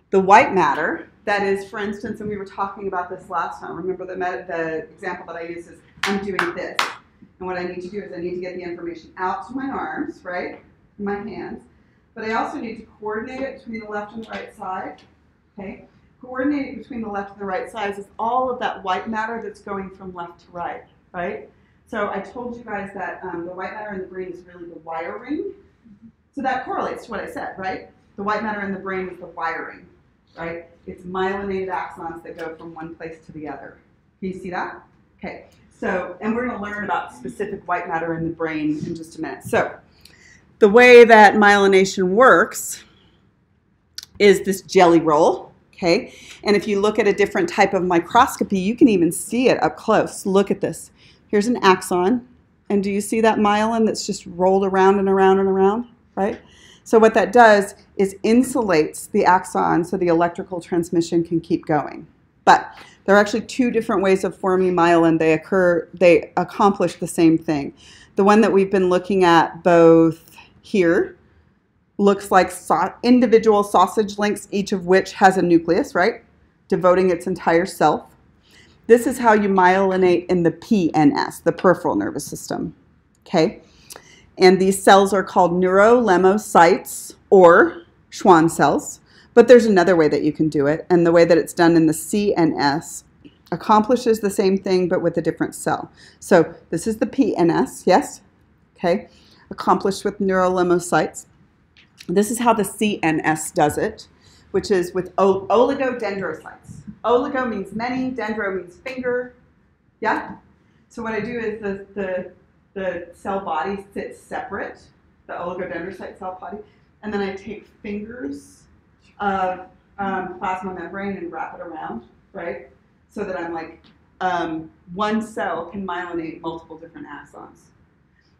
the white matter, that is, for instance, and we were talking about this last time. Remember the example that I used is I'm doing this. And what I need to do is I need to get the information out to my arms, right? My hands. But I also need to coordinate it between the left and the right side. Okay? Coordinating between the left and the right sides is all of that white matter that's going from left to right, right? So I told you guys that the white matter in the brain is really the wiring. So that correlates to what I said, right? The white matter in the brain is the wiring, right? It's myelinated axons that go from one place to the other. Can you see that? Okay. So, and we're going to learn about specific white matter in the brain in just a minute. So, the way that myelination works is this jelly roll, okay? And if you look at a different type of microscopy, you can even see it up close. Look at this. Here's an axon. And do you see that myelin that's just rolled around and around and around, right? So what that does is insulates the axon so the electrical transmission can keep going. But there are actually two different ways of forming myelin. They accomplish the same thing. The one that we've been looking at both here looks like individual sausage links, each of which has a nucleus, right? Devoting its entire self. This is how you myelinate in the PNS, the peripheral nervous system, okay? And these cells are called neurolemocytes or Schwann cells. But there's another way that you can do it, and the way that it's done in the CNS accomplishes the same thing but with a different cell. So this is the PNS, yes? Okay, accomplished with neurolemocytes. This is how the CNS does it, which is with oligodendrocytes. Oligo means many, dendro means finger, yeah? So what I do is the cell body sits separate, the oligodendrocyte cell body, and then I take fingers of plasma membrane and wrap it around, right? So that I'm like, one cell can myelinate multiple different axons.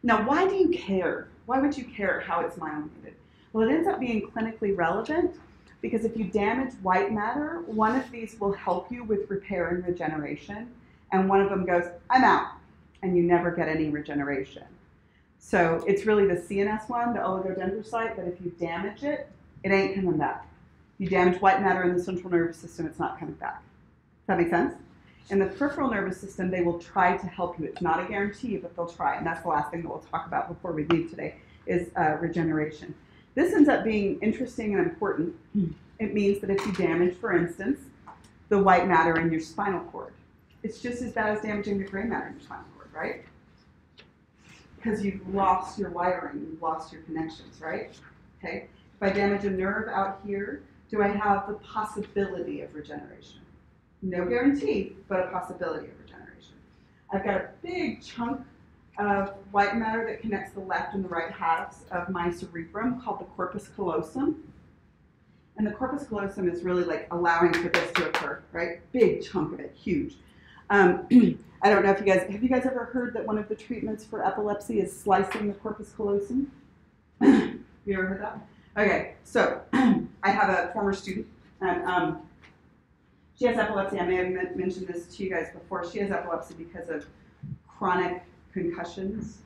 Now, why do you care? Why would you care how it's myelinated? Well, it ends up being clinically relevant because if you damage white matter, one of these will help you with repair and regeneration, and one of them goes, I'm out, and you never get any regeneration. So it's really the CNS one, the oligodendrocyte, but if you damage it, it ain't coming back. You damage white matter in the central nervous system, it's not coming back. Does that make sense? In the peripheral nervous system, they will try to help you. It's not a guarantee, but they'll try. And that's the last thing that we'll talk about before we leave today is regeneration. This ends up being interesting and important. It means that if you damage, for instance, the white matter in your spinal cord, it's just as bad as damaging the gray matter in your spinal cord, right? Because you've lost your wiring, you've lost your connections, right? Okay. If I damage a nerve out here, do I have the possibility of regeneration? No guarantee, but a possibility of regeneration. I've got a big chunk of white matter that connects the left and the right halves of my cerebrum called the corpus callosum. And the corpus callosum is really like allowing for this to occur, right? Big chunk of it, huge. I don't know if have you guys ever heard that one of the treatments for epilepsy is slicing the corpus callosum? Have you ever heard that? Okay, so I have a former student, and she has epilepsy. I may have mentioned this to you guys before. She has epilepsy because of chronic concussions,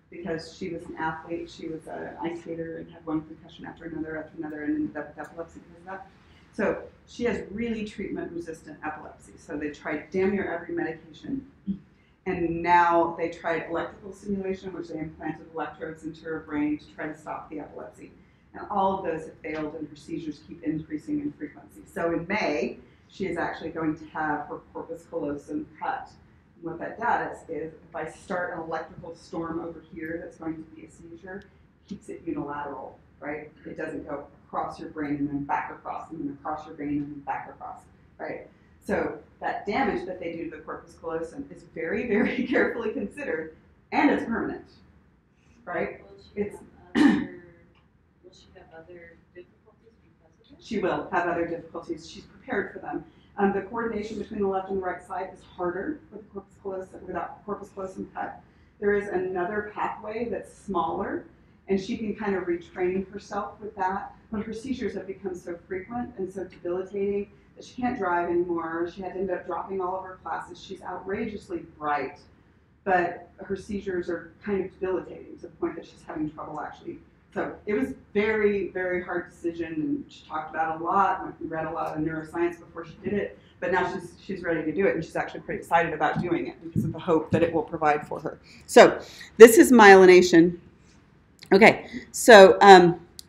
because she was an athlete. She was an ice skater and had one concussion after another, and ended up with epilepsy because of that. So she has really treatment-resistant epilepsy. So they tried damn near every medication, and now they tried electrical stimulation, which they implanted electrodes into her brain to try to stop the epilepsy. And all of those have failed, and her seizures keep increasing in frequency. So in May, she is actually going to have her corpus callosum cut. And what that does is, if I start an electrical storm over here that's going to be a seizure, keeps it unilateral, right? It doesn't go across your brain and then back across, and then across your brain and then back across, right? So that damage that they do to the corpus callosum is very, very carefully considered, and it's permanent, right? Will she have other difficulties because of it? She will have other difficulties. She's prepared for them. The coordination between the left and the right side is harder with without corpus callosum cut. There is another pathway that's smaller, and she can kind of retrain herself with that. But her seizures have become so frequent and so debilitating that she can't drive anymore. She had to end up dropping all of her classes. She's outrageously bright, but her seizures are kind of debilitating to the point that she's having trouble actually. So it was very, very hard decision, and she talked about it a lot, read a lot of neuroscience before she did it, but now she's ready to do it, and she's actually pretty excited about doing it because of the hope that it will provide for her. So this is myelination. Okay, so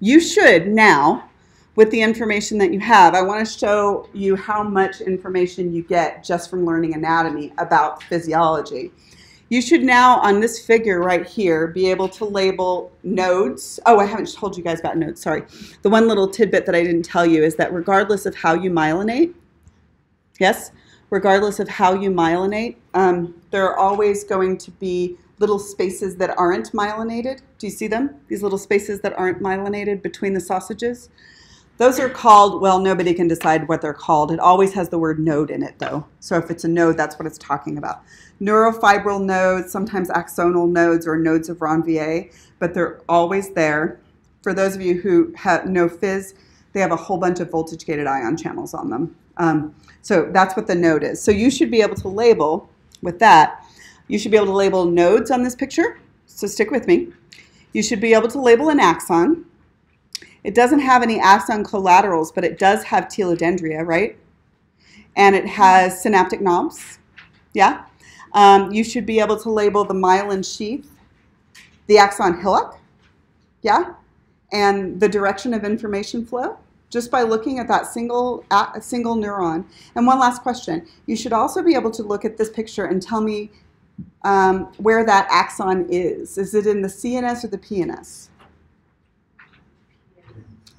you should now, with the information that you have, I want to show you how much information you get just from learning anatomy about physiology. You should now, on this figure right here, be able to label nodes. Oh, I haven't told you guys about nodes, sorry. The one little tidbit that I didn't tell you is that regardless of how you myelinate, yes, regardless of how you myelinate, there are always going to be little spaces that aren't myelinated. Do you see them? These little spaces that aren't myelinated between the sausages? Those are called, well, nobody can decide what they're called. It always has the word node in it, though. So if it's a node, that's what it's talking about. Neurofibril nodes, sometimes axonal nodes or nodes of Ranvier, but they're always there. For those of you who know phys, they have a whole bunch of voltage-gated ion channels on them. So that's what the node is. So you should be able to label, with that, you should be able to label nodes on this picture. So stick with me. You should be able to label an axon. It doesn't have any axon collaterals, but it does have telodendria, right? And it has synaptic knobs, yeah? You should be able to label the myelin sheath, the axon hillock, yeah? And the direction of information flow, just by looking at that single neuron. And one last question. You should also be able to look at this picture and tell me where that axon is. Is it in the CNS or the PNS?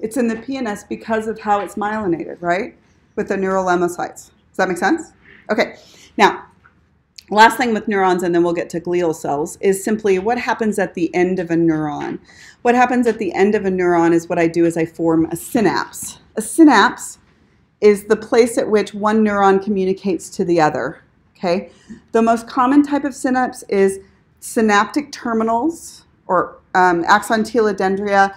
It's in the PNS because of how it's myelinated, right? With the neural lemocytes. Does that make sense? Okay. Now, last thing with neurons, and then we'll get to glial cells, is simply what happens at the end of a neuron. What happens at the end of a neuron is what I do is I form a synapse. A synapse is the place at which one neuron communicates to the other. Okay? The most common type of synapse is synaptic terminals, or axon telodendria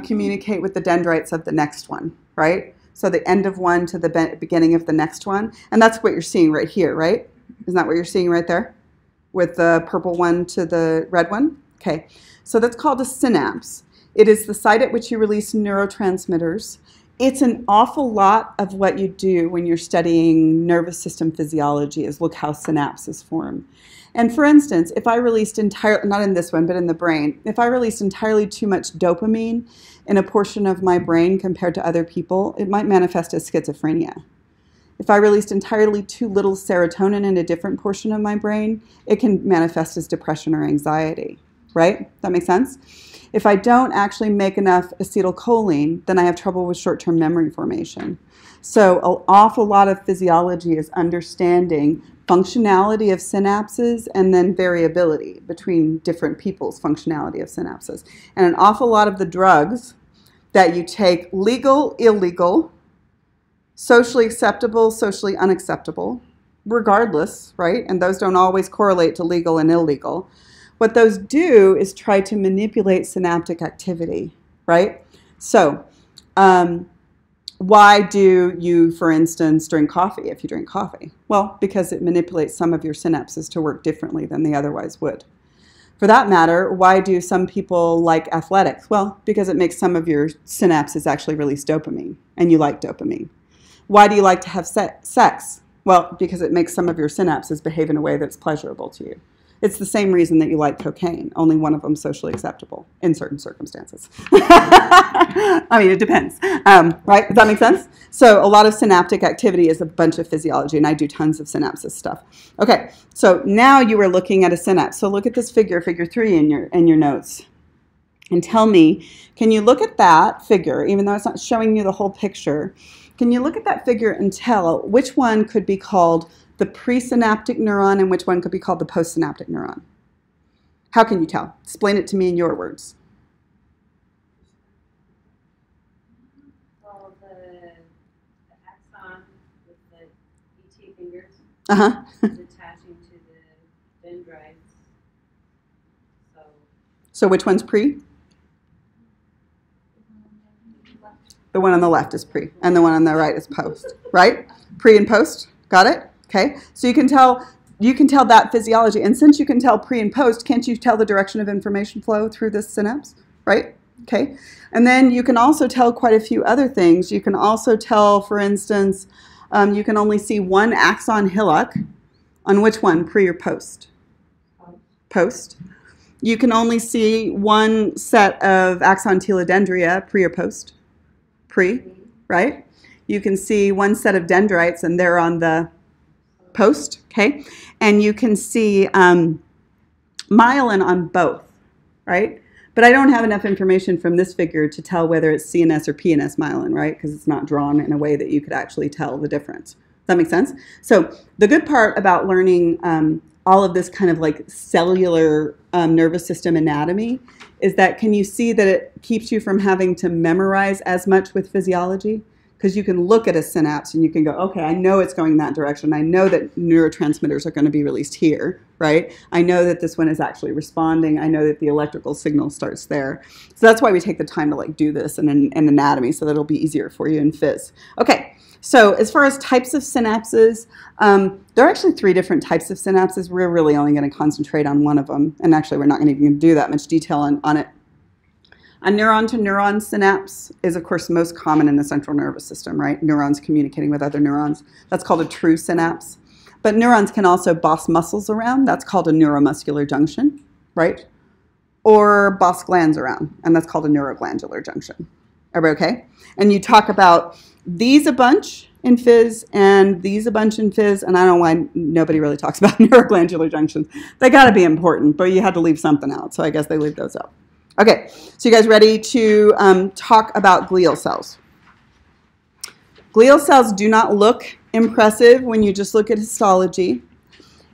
communicate with the dendrites of the next one, right? So the end of one to the beginning of the next one. And that's what you're seeing right here, right? Isn't that what you're seeing right there? With the purple one to the red one? Okay, so that's called a synapse. It is the site at which you release neurotransmitters. It's an awful lot of what you do when you're studying nervous system physiology is look how synapses form. And for instance, if I released entirely, not in this one, but in the brain, if I released entirely too much dopamine in a portion of my brain compared to other people, it might manifest as schizophrenia. If I released entirely too little serotonin in a different portion of my brain, it can manifest as depression or anxiety, right? That makes sense? If I don't actually make enough acetylcholine, then I have trouble with short-term memory formation. So an awful lot of physiology is understanding functionality of synapses and then variability between different people's functionality of synapses. And an awful lot of the drugs that you take, legal, illegal, socially acceptable, socially unacceptable, regardless, right? And those don't always correlate to legal and illegal. What those do is try to manipulate synaptic activity, right? So, why do you, for instance, drink coffee if you drink coffee? Well, because it manipulates some of your synapses to work differently than they otherwise would. For that matter, why do some people like athletics? Well, because it makes some of your synapses actually release dopamine, and you like dopamine. Why do you like to have sex? Well, because it makes some of your synapses behave in a way that's pleasurable to you. It's the same reason that you like cocaine, only one of them socially acceptable in certain circumstances. I mean, it depends, right? Does that make sense? So a lot of synaptic activity is a bunch of physiology, and I do tons of synapses stuff. Okay, so now you are looking at a synapse. So look at this figure 3 in your notes, and tell me, can you look at that figure, even though it's not showing you the whole picture, can you look at that figure and tell which one could be called the presynaptic neuron and which one could be called the postsynaptic neuron? How can you tell? Explain it to me in your words. Well, the axon with the ET fingers Uh-huh. is attaching to the dendrites. So which one's pre? The one on the left is pre, and the one on the right is post, right? Pre and post, got it? Okay, so you can tell that physiology, and since you can tell pre and post, can't you tell the direction of information flow through this synapse, right? Okay, and then you can also tell quite a few other things. You can also tell, for instance, you can only see one axon hillock on which one, pre or post? Post. You can only see one set of axon telodendria, pre or post? Pre, right? You can see one set of dendrites, and they're on the post, okay? And you can see myelin on both, right? But I don't have enough information from this figure to tell whether it's CNS or PNS myelin, right? Because it's not drawn in a way that you could actually tell the difference. Does that make sense? So the good part about learning all of this kind of like cellular nervous system anatomy is that, can you see that it keeps you from having to memorize as much with physiology? Because you can look at a synapse and you can go, okay, I know it's going in that direction. I know that neurotransmitters are going to be released here, right? I know that this one is actually responding. I know that the electrical signal starts there. So that's why we take the time to like do this in anatomy, so that it'll be easier for you in phys. Okay, so as far as types of synapses, there are actually 3 different types of synapses. We're really only going to concentrate on one of them. And actually, we're not going to even do that much detail on it. A neuron-to-neuron synapse is, of course, most common in the central nervous system, right? Neurons communicating with other neurons. That's called a true synapse. But neurons can also boss muscles around. That's called a neuromuscular junction, right? Or boss glands around, and that's called a neuroglandular junction. Everybody okay? And you talk about these a bunch in phys and these a bunch in phys, and I don't know why nobody really talks about neuroglandular junctions. They got to be important, but you had to leave something out, so I guess they leave those out. Okay, so you guys ready to talk about glial cells? Glial cells do not look impressive when you just look at histology.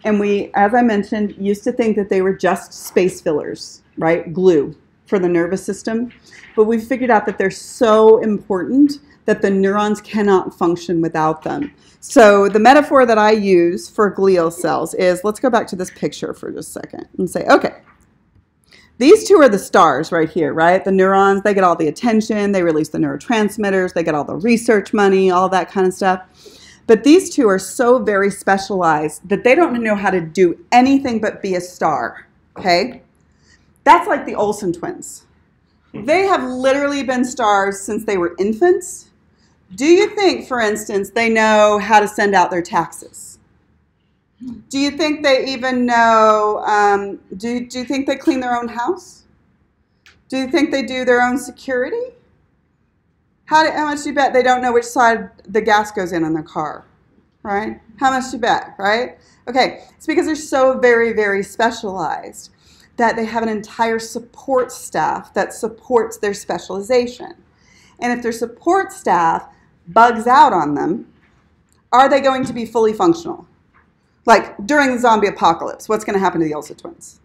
And we, as I mentioned, used to think that they were just space fillers, right? Glue for the nervous system. But we figured out that they're so important that the neurons cannot function without them. So the metaphor that I use for glial cells is, let's go back to this picture for just a second and say, okay, these 2 are the stars right here, right? The neurons, they get all the attention, they release the neurotransmitters, they get all the research money, all that kind of stuff. But these 2 are so very specialized that they don't know how to do anything but be a star, okay? That's like the Olsen twins. They have literally been stars since they were infants. Do you think, for instance, they know how to send out their taxes? Do you think they even know, do you think they clean their own house? Do you think they do their own security? How much do you bet they don't know which side the gas goes in on their car, right? How much do you bet, right? Okay, it's because they're so very, very specialized that they have an entire support staff that supports their specialization. And if their support staff bugs out on them, are they going to be fully functional? Like, during the zombie apocalypse, what's going to happen to the Olsen twins?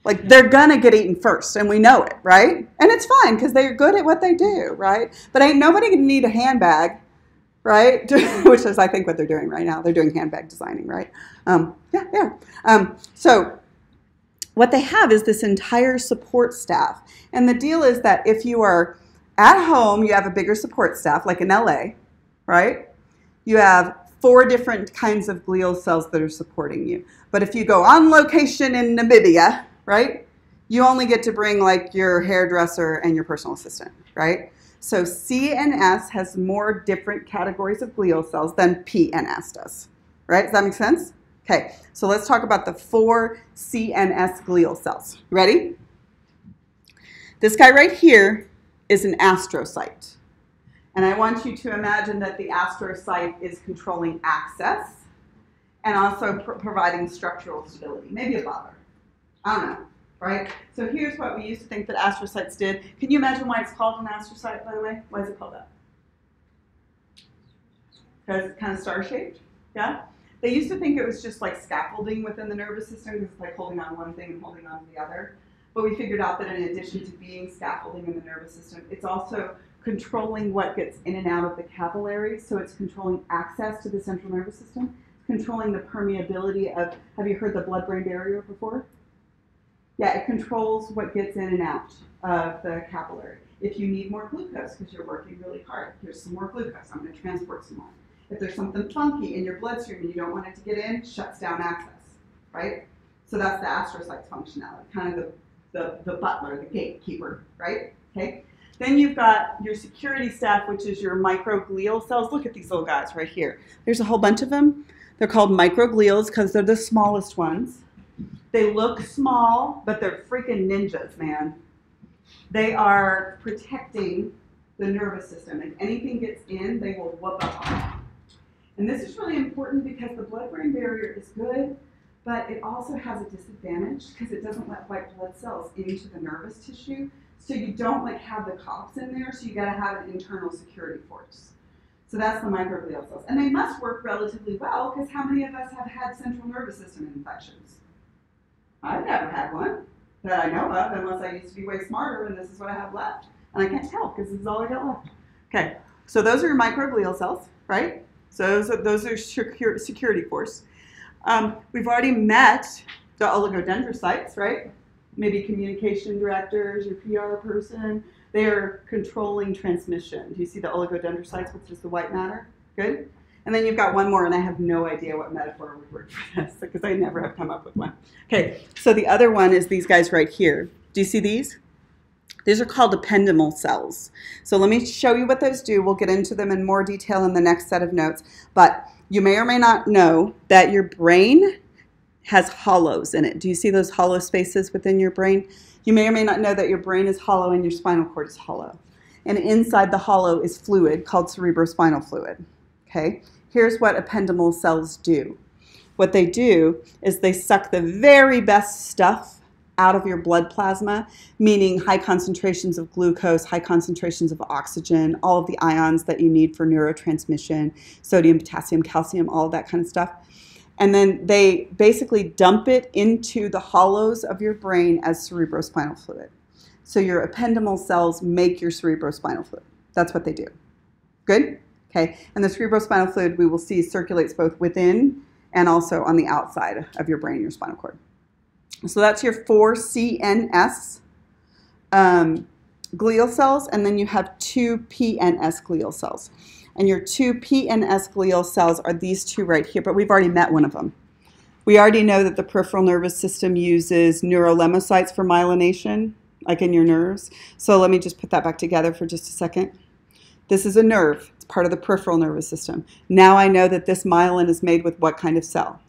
Like, they're going to get eaten first, and we know it, right? And it's fine, because they're good at what they do, right? But ain't nobody going to need a handbag, right? Which is, I think, what they're doing right now. They're doing handbag designing, right? So what they have is this entire support staff. And the deal is that if you are at home, you have a bigger support staff, like in LA, right? You have 4 different kinds of glial cells that are supporting you. But if you go on location in Namibia, right, you only get to bring like your hairdresser and your personal assistant, right? So CNS has more different categories of glial cells than PNS does, right? Does that make sense? Okay, so let's talk about the 4 CNS glial cells. Ready? This guy right here is an astrocyte. And I want you to imagine that the astrocyte is controlling access and also providing structural stability. Maybe a bother. I don't know, right? So here's what we used to think that astrocytes did. Can you imagine why it's called an astrocyte, by the way? Why is it called that? Because it's kind of star-shaped, yeah? They used to think it was just like scaffolding within the nervous system, because it's like holding on one thing and holding on to the other. But we figured out that in addition to being scaffolding in the nervous system, it's also controlling what gets in and out of the capillaries. So it's controlling access to the central nervous system, controlling the permeability of, have you heard the blood-brain barrier before? Yeah, it controls what gets in and out of the capillary. If you need more glucose because you're working really hard, here's some more glucose. I'm going to transport some more. If there's something funky in your bloodstream and you don't want it to get in, shuts down access, right? So that's the astrocyte's functionality, kind of the butler, the gatekeeper, right? Okay. Then you've got your security staff, which is your microglial cells. Look at these little guys right here. There's a whole bunch of them. They're called microglials because they're the smallest ones. They look small, but they're freaking ninjas, man. They are protecting the nervous system. If anything gets in, they will whoop up on it. And this is really important because the blood-brain barrier is good, but it also has a disadvantage because it doesn't let white blood cells into the nervous tissue. So you don't have the cops in there, so you got to have an internal security force. So that's the microglial cells. And they must work relatively well because how many of us have had central nervous system infections? I've never had one that I know of, unless I used to be way smarter and this is what I have left. And I can't tell because this is all I got left. Okay, so those are your microglial cells, right? So those are security force. We've already met the oligodendrocytes, right? Maybe communication directors, your PR person. They are controlling transmission. Do you see the oligodendrocytes, which is the white matter? Good. And then you've got one more, and I have no idea what metaphor would work for this because I never have come up with one. Okay, so the other one is these guys right here. Do you see these? These are called ependymal cells. So let me show you what those do. We'll get into them in more detail in the next set of notes. But you may or may not know that your brain has hollows in it. Do you see those hollow spaces within your brain? You may or may not know that your brain is hollow and your spinal cord is hollow. And inside the hollow is fluid called cerebrospinal fluid. Okay? Here's what ependymal cells do. What they do is they suck the very best stuff out of your blood plasma, meaning high concentrations of glucose, high concentrations of oxygen, all of the ions that you need for neurotransmission, sodium, potassium, calcium, all of that kind of stuff. And then they basically dump it into the hollows of your brain as cerebrospinal fluid. So your ependymal cells make your cerebrospinal fluid. That's what they do. Good? Okay. And the cerebrospinal fluid we will see circulates both within and also on the outside of your brain, your spinal cord. So that's your 4 CNS glial cells, and then you have 2 PNS glial cells. And your 2 PNS glial cells are these two right here, but we've already met one of them. We already know that the peripheral nervous system uses neurolemmacytes for myelination, like in your nerves. So let me just put that back together for just a second. This is a nerve. It's part of the peripheral nervous system. Now I know that this myelin is made with what kind of cell?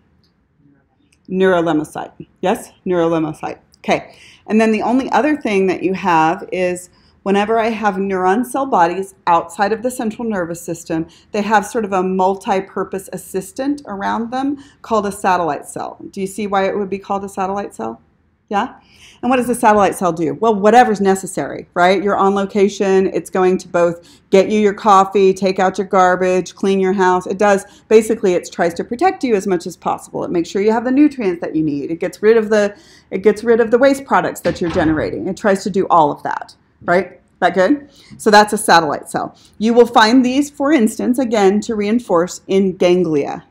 Neurolemmacyte. Yes? Neurolemmacyte. Okay. And then the only other thing that you have is whenever I have neuron cell bodies outside of the central nervous system, they have sort of a multi-purpose assistant around them called a satellite cell. Do you see why it would be called a satellite cell? Yeah? And what does a satellite cell do? Well, whatever's necessary, right? You're on location. It's going to both get you your coffee, take out your garbage, clean your house. It does, basically, it tries to protect you as much as possible. It makes sure you have the nutrients that you need. It gets rid of the waste products that you're generating. It tries to do all of that, right? That good? So that's a satellite cell. You will find these, for instance, again, to reinforce in ganglia.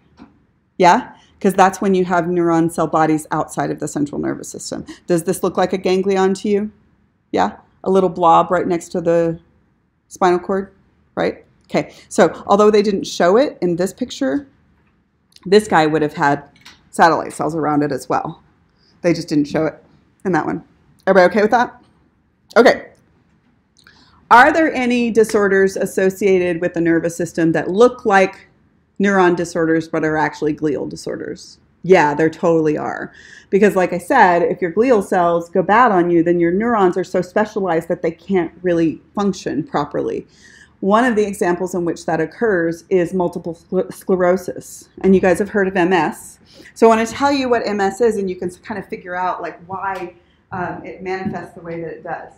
Yeah? Because that's when you have neuron cell bodies outside of the central nervous system. Does this look like a ganglion to you? Yeah? A little blob right next to the spinal cord, right? Okay, so although they didn't show it in this picture, this guy would have had satellite cells around it as well. They just didn't show it in that one. Everybody okay with that? Okay. Are there any disorders associated with the nervous system that look like neuron disorders but are actually glial disorders? Yeah, there totally are. Because like I said, if your glial cells go bad on you, then your neurons are so specialized that they can't really function properly. One of the examples in which that occurs is multiple sclerosis. And you guys have heard of MS. So I want to tell you what MS is, and you can kind of figure out like why it manifests the way that it does.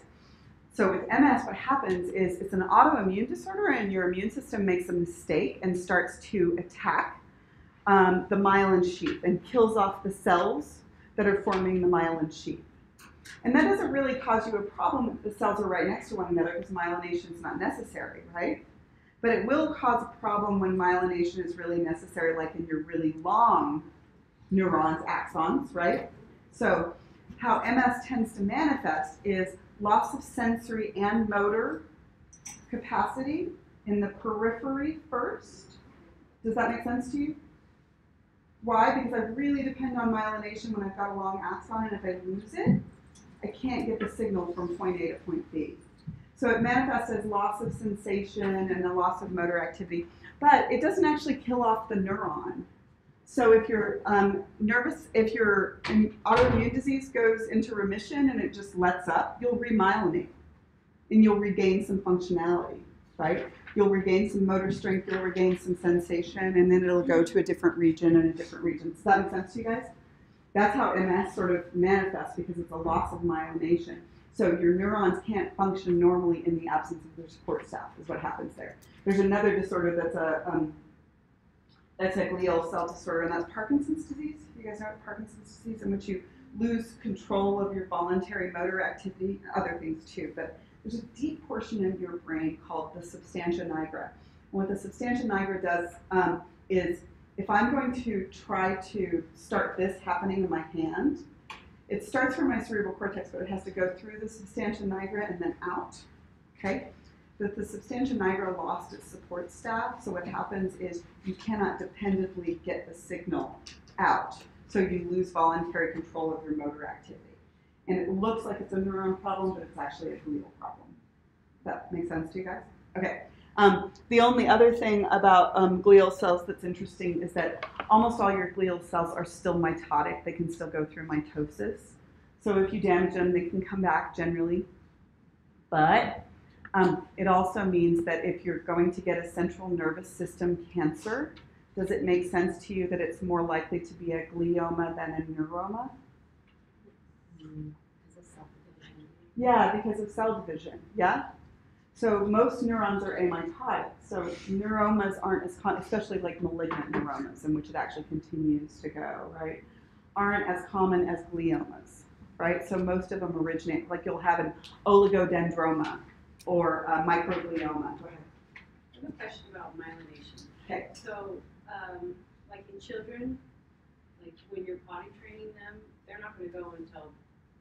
So with MS, what happens is it's an autoimmune disorder, and your immune system makes a mistake and starts to attack the myelin sheath and kills off the cells that are forming the myelin sheath. And that doesn't really cause you a problem if the cells are right next to one another because myelination is not necessary, right? But it will cause a problem when myelination is really necessary, like in your really long neurons, axons, right? So how MS tends to manifest is loss of sensory and motor capacity in the periphery first. Does that make sense to you? Why? Because I really depend on myelination when I've got a long axon, and if I lose it, I can't get the signal from point A to point B. So it manifests as loss of sensation and the loss of motor activity, but it doesn't actually kill off the neuron. So if you're nervous, if your autoimmune disease goes into remission and it just lets up, you'll remyelinate and you'll regain some functionality, right? You'll regain some motor strength, you'll regain some sensation, and then it'll go to a different region and a different region. Does that make sense to you guys? That's how MS sort of manifests, because it's a loss of myelination. So your neurons can't function normally in the absence of their support staff, is what happens there. There's another disorder that's a glial cell disorder, and that's Parkinson's disease. You guys know what Parkinson's disease, in which you lose control of your voluntary motor activity, other things too, but there's a deep portion of your brain called the substantia nigra. And what the substantia nigra does is, if I'm going to try to start this happening in my hand, it starts from my cerebral cortex, but it has to go through the substantia nigra and then out, okay? But the substantia nigra lost its support staff, so what happens is you cannot dependently get the signal out, so you lose voluntary control of your motor activity. And it looks like it's a neuron problem, but it's actually a glial problem. Does that make sense to you guys? Okay. The only other thing about glial cells that's interesting is that almost all your glial cells are still mitotic. They can still go through mitosis. So if you damage them, they can come back generally. But it also means that if you're going to get a central nervous system cancer, does it make sense to you that it's more likely to be a glioma than a neuroma? Yeah, because of cell division, yeah? So most neurons are amitotic, so neuromas aren't as common, especially like malignant neuromas, in which it actually continues to go, right? Aren't as common as gliomas, right? So most of them originate, like you'll have an oligodendroma or a microglioma. Go ahead. I have a question about myelination. Okay. So, like in children, like when you're potty training them, they're not going to go until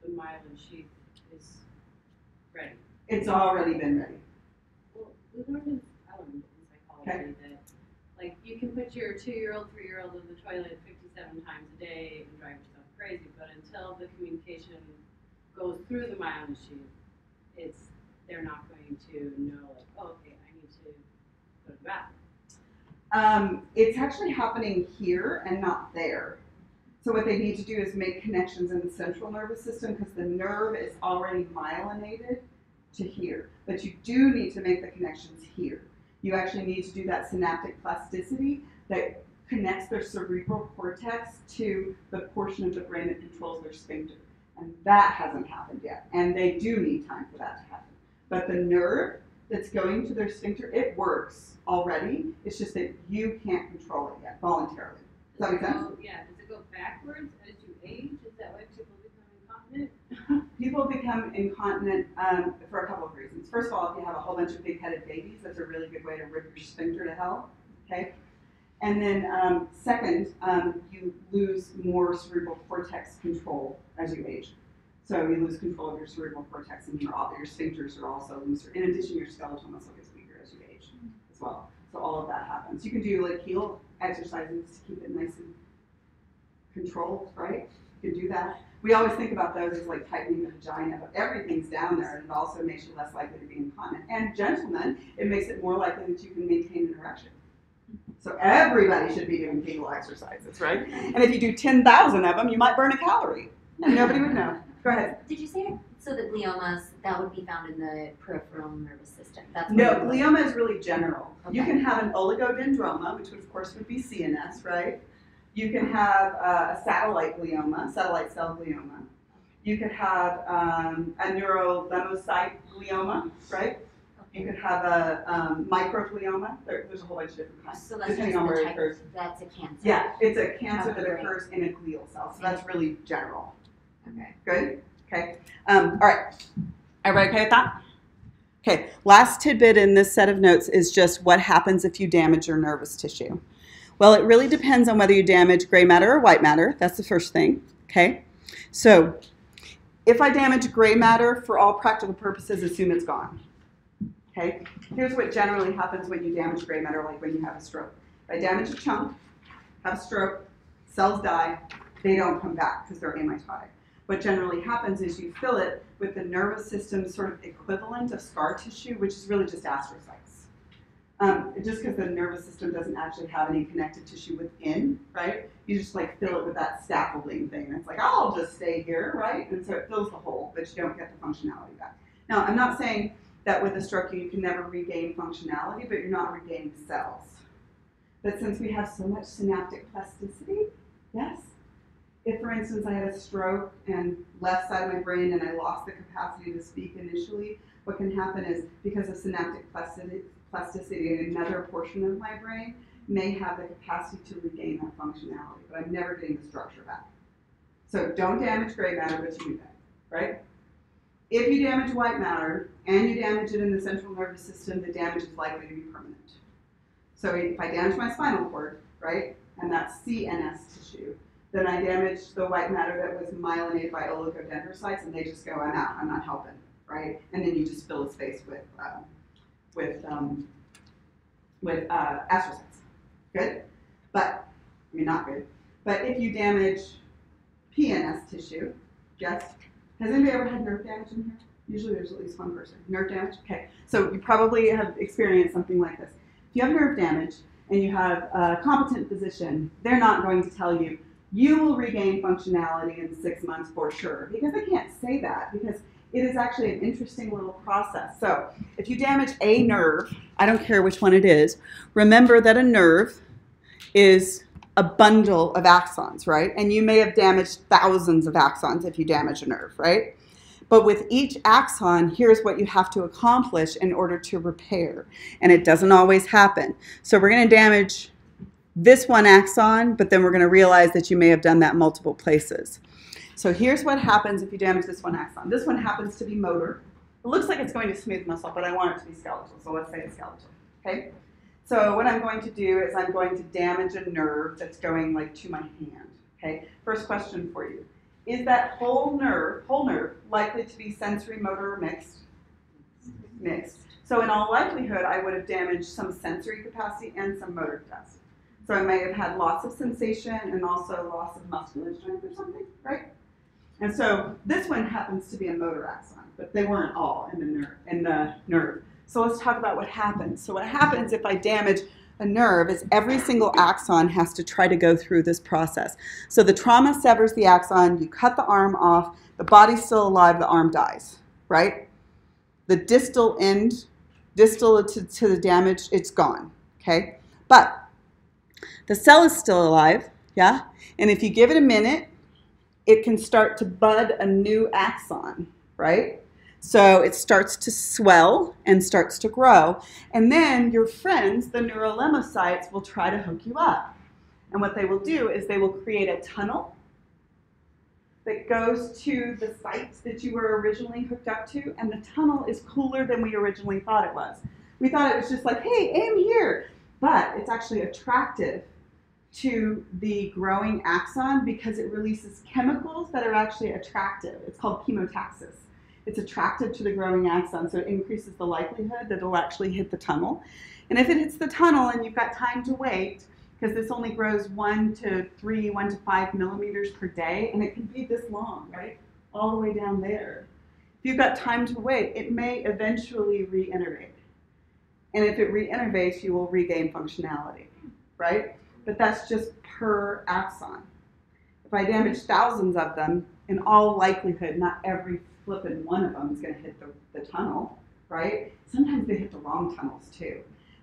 the myelin sheath is ready. It's already been ready. Well, we learned in psychology that, like, you can put your 2-year-old, 3-year-old in the toilet 57 times a day and drive yourself crazy, but until the communication goes through the myelin sheath, they're not going to know, like, oh, okay, I need to go to the bathroom. It's actually happening here and not there. So what they need to do is make connections in the central nervous system, because the nerve is already myelinated to here. But you do need to make the connections here. You actually need to do that synaptic plasticity that connects their cerebral cortex to the portion of the brain that controls their sphincter. And that hasn't happened yet. And they do need time for that to happen. But the nerve that's going to their sphincter, it works already. It's just that you can't control it yet voluntarily. Does that make sense? Yeah, does it go backwards as you age? Is that why people become incontinent? People become incontinent for a couple of reasons. First of all, if you have a whole bunch of big-headed babies, that's a really good way to rip your sphincter to hell, okay? And then second, you lose more cerebral cortex control as you age. So you lose control of your cerebral cortex, and your sphincters are also looser. In addition, your skeletal muscle gets weaker as you age as well. So all of that happens. You can do like heel exercises to keep it nice and controlled, right? You can do that. We always think about those as like tightening the vagina, but everything's down there, and it also makes you less likely to be incontinent. And gentlemen, it makes it more likely that you can maintain an erection. So everybody should be doing Kegel exercises, right? And if you do 10,000 of them, you might burn a calorie, and nobody would know. Go ahead. Did you say so that gliomas, that would be found in the peripheral nervous system? That's No, glioma is really general. Okay. You can have an oligodendroma, which of course would be CNS, right? You can have a satellite glioma, satellite cell glioma. You could have a neurolemocyte glioma, right? You could have a microglioma. There's a whole bunch of different kinds, So that's depending just on the where it type, occurs. that's a cancer. Yeah, it's a cancer that Great. occurs in a glial cell, so that's really general. Okay. Good? Okay. All right. Everybody okay with that? Okay. Last tidbit in this set of notes is just what happens if you damage your nervous tissue. Well, it really depends on whether you damage gray matter or white matter. That's the first thing. Okay. So if I damage gray matter, for all practical purposes, assume it's gone. Okay? Here's what generally happens when you damage gray matter, like when you have a stroke. If I damage a chunk, have a stroke, cells die, they don't come back because they're amitotic. What generally happens is you fill it with the nervous system sort of equivalent of scar tissue, which is really just astrocytes. Just because the nervous system doesn't actually have any connective tissue within, right? You just like fill it with that scaffolding thing. And it's like, oh, I'll just stay here, right? And so it fills the hole, but you don't get the functionality back. Now, I'm not saying that with a stroke you can never regain functionality, but you're not regaining cells. But since we have so much synaptic plasticity, yes. If, for instance, I had a stroke and left side of my brain and I lost the capacity to speak initially, what can happen is because of synaptic plasticity, another portion of my brain may have the capacity to regain that functionality, but I'm never getting the structure back. So don't damage gray matter, but you do that, right? If you damage white matter and you damage it in the central nervous system, the damage is likely to be permanent. So if I damage my spinal cord, right, and that's CNS tissue, then I damage the white matter that was myelinated by oligodendrocytes, and they just go, I'm out, I'm not helping, right? And then you just fill the space with astrocytes. Good? But, I mean, not good. But if you damage PNS tissue, yes? Has anybody ever had nerve damage in here? Usually there's at least one person. Nerve damage? Okay. So you probably have experienced something like this. If you have nerve damage and you have a competent physician, they're not going to tell you, you will regain functionality in 6 months for sure. Because they can't say that, because it is actually an interesting little process. So if you damage a nerve, I don't care which one it is, remember that a nerve is a bundle of axons, right? And you may have damaged thousands of axons if you damage a nerve, right? But with each axon, here's what you have to accomplish in order to repair. And it doesn't always happen. So we're going to damage this one axon, but then we're going to realize that you may have done that multiple places. So here's what happens if you damage this one axon. This one happens to be motor. It looks like it's going to smooth muscle, but I want it to be skeletal, so let's say it's skeletal, okay? So what I'm going to do is I'm going to damage a nerve that's going like to my hand, okay? First question for you. Is that whole nerve likely to be sensory, motor, or mixed? Mixed. So in all likelihood, I would have damaged some sensory capacity and some motor capacity. So I may have had loss of sensation and also loss of muscular strength or something, right? And so this one happens to be a motor axon, but they weren't all in the nerve. So let's talk about what happens. So what happens if I damage a nerve is every single axon has to try to go through this process. So the trauma severs the axon, you cut the arm off, the body's still alive, the arm dies, right? The distal end, distal to the damage, it's gone, okay? But the cell is still alive, yeah? And if you give it a minute, it can start to bud a new axon, right? So it starts to swell and starts to grow. And then your friends, the neurolemmocytes, will try to hook you up. And what they will do is they will create a tunnel that goes to the sites that you were originally hooked up to. And the tunnel is cooler than we originally thought it was. We thought it was just like, hey, aim here. But it's actually attractive to the growing axon because it releases chemicals that are actually attractive. It's called chemotaxis. It's attractive to the growing axon, so it increases the likelihood that it'll actually hit the tunnel. And if it hits the tunnel and you've got time to wait, because this only grows 1 to 5 millimeters per day, and it can be this long, right? All the way down there. If you've got time to wait, it may eventually reinnervate. And if it reinnervates, you will regain functionality, right? But that's just per axon. If I damage thousands of them, in all likelihood, not every flipping one of them is going to hit the tunnel, right? Sometimes they hit the wrong tunnels too.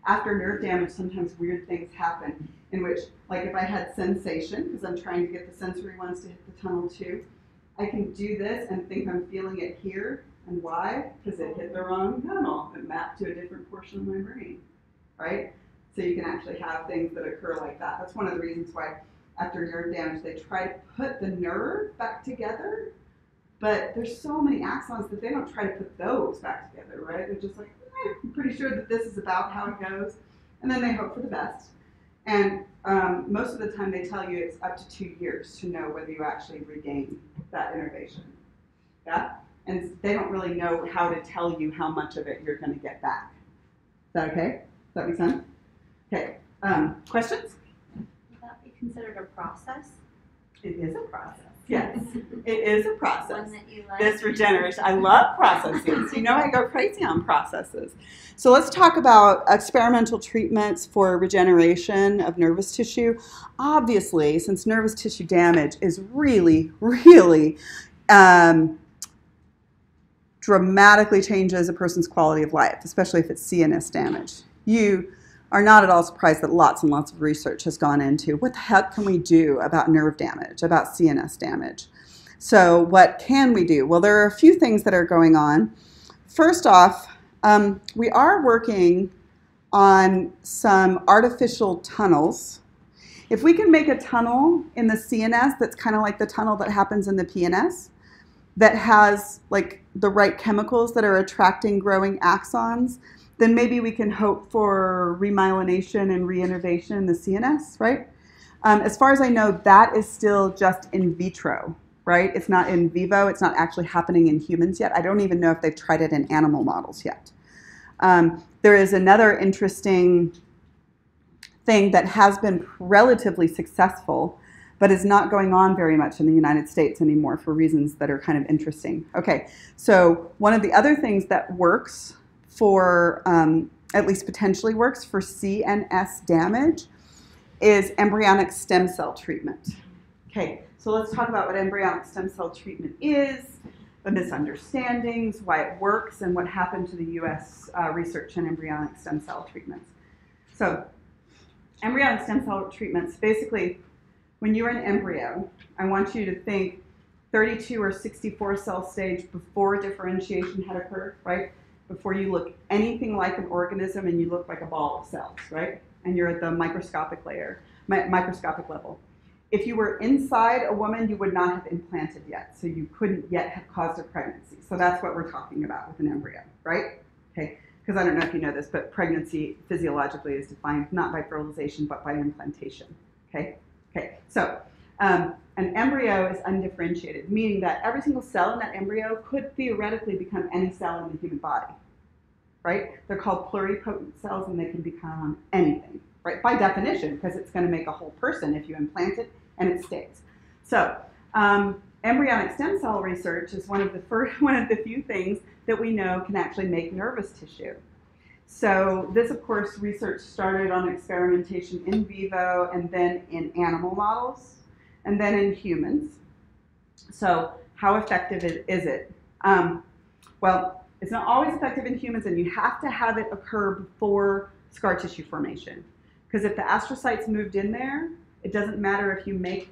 After nerve damage, sometimes weird things happen in which, like if I had sensation, because I'm trying to get the sensory ones to hit the tunnel too, I can do this and think I'm feeling it here. And why? Because it hit the wrong tunnel. It mapped to a different portion of my brain, right? So you can actually have things that occur like that. That's one of the reasons why after nerve damage, they try to put the nerve back together, but there's so many axons that they don't try to put those back together, right? They're just like, I'm pretty sure that this is about how it goes. And then they hope for the best. And most of the time they tell you it's up to 2 years to know whether you actually regain that innervation. that. And they don't really know how to tell you how much of it you're going to get back. Is that okay? Does that make sense? Okay. Questions? Would that be considered a process? It is a process. Yes, it is a process. One that you like? This regeneration. I love processes. You know, I go crazy on processes. So let's talk about experimental treatments for regeneration of nervous tissue. Obviously, since nervous tissue damage is really, really dramatically changes a person's quality of life, especially if it's CNS damage. You are not at all surprised that lots and lots of research has gone into what the heck can we do about nerve damage, about CNS damage. So what can we do? Well, there are a few things that are going on. First off, we are working on some artificial tunnels. If we can make a tunnel in the CNS that's kind of like the tunnel that happens in the PNS, that has like the right chemicals that are attracting growing axons, then maybe we can hope for remyelination and reinnervation in the CNS, right? As far as I know, that is still just in vitro, right? It's not in vivo. It's not actually happening in humans yet. I don't even know if they've tried it in animal models yet. There is another interesting thing that has been relatively successful, but is not going on very much in the United States anymore for reasons that are kind of interesting. Okay, so one of the other things that works for, at least potentially works for CNS damage is embryonic stem cell treatment. Okay, so let's talk about what embryonic stem cell treatment is, the misunderstandings, why it works, and what happened to the US research in embryonic stem cell treatments. So embryonic stem cell treatments, basically, when you're an embryo, I want you to think 32 or 64 cell stage before differentiation had occurred, right? Before you look anything like an organism and you look like a ball of cells, right? And you're at the microscopic layer, microscopic level. If you were inside a woman, you would not have implanted yet, so you couldn't yet have caused a pregnancy. So that's what we're talking about with an embryo, right? Okay, because I don't know if you know this, but pregnancy physiologically is defined not by fertilization, but by implantation, okay? Okay, so an embryo is undifferentiated, meaning that every single cell in that embryo could theoretically become any cell in the human body, right? They're called pluripotent cells, and they can become anything, right? By definition, because it's going to make a whole person if you implant it and it stays. So embryonic stem cell research is one of the few things that we know can actually make nervous tissue. So this, of course, research started on experimentation in vivo and then in animal models and then in humans. So how effective is it? Well, it's not always effective in humans, and you have to have it occur before scar tissue formation. Because if the astrocytes moved in there, it doesn't matter if you make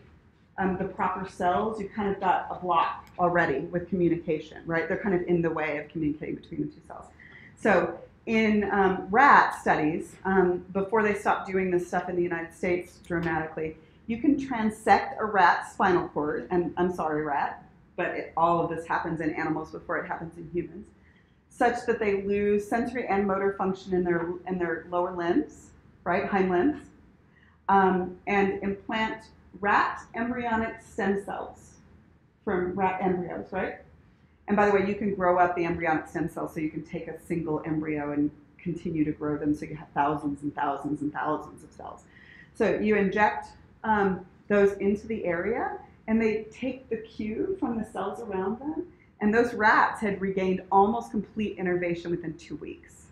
the proper cells, you kind of got a block already with communication, right? They're kind of in the way of communicating between the two cells. So in rat studies, before they stopped doing this stuff in the United States dramatically, you can transect a rat's spinal cord, and I'm sorry, rat, but all of this happens in animals before it happens in humans, such that they lose sensory and motor function in their lower limbs, right, hind limbs, and implant rat embryonic stem cells from rat embryos, right? And by the way, you can grow up the embryonic stem cells, so you can take a single embryo and continue to grow them, so you have thousands and thousands and thousands of cells. So you inject those into the area, and they take the cue from the cells around them, and those rats had regained almost complete innervation within 2 weeks.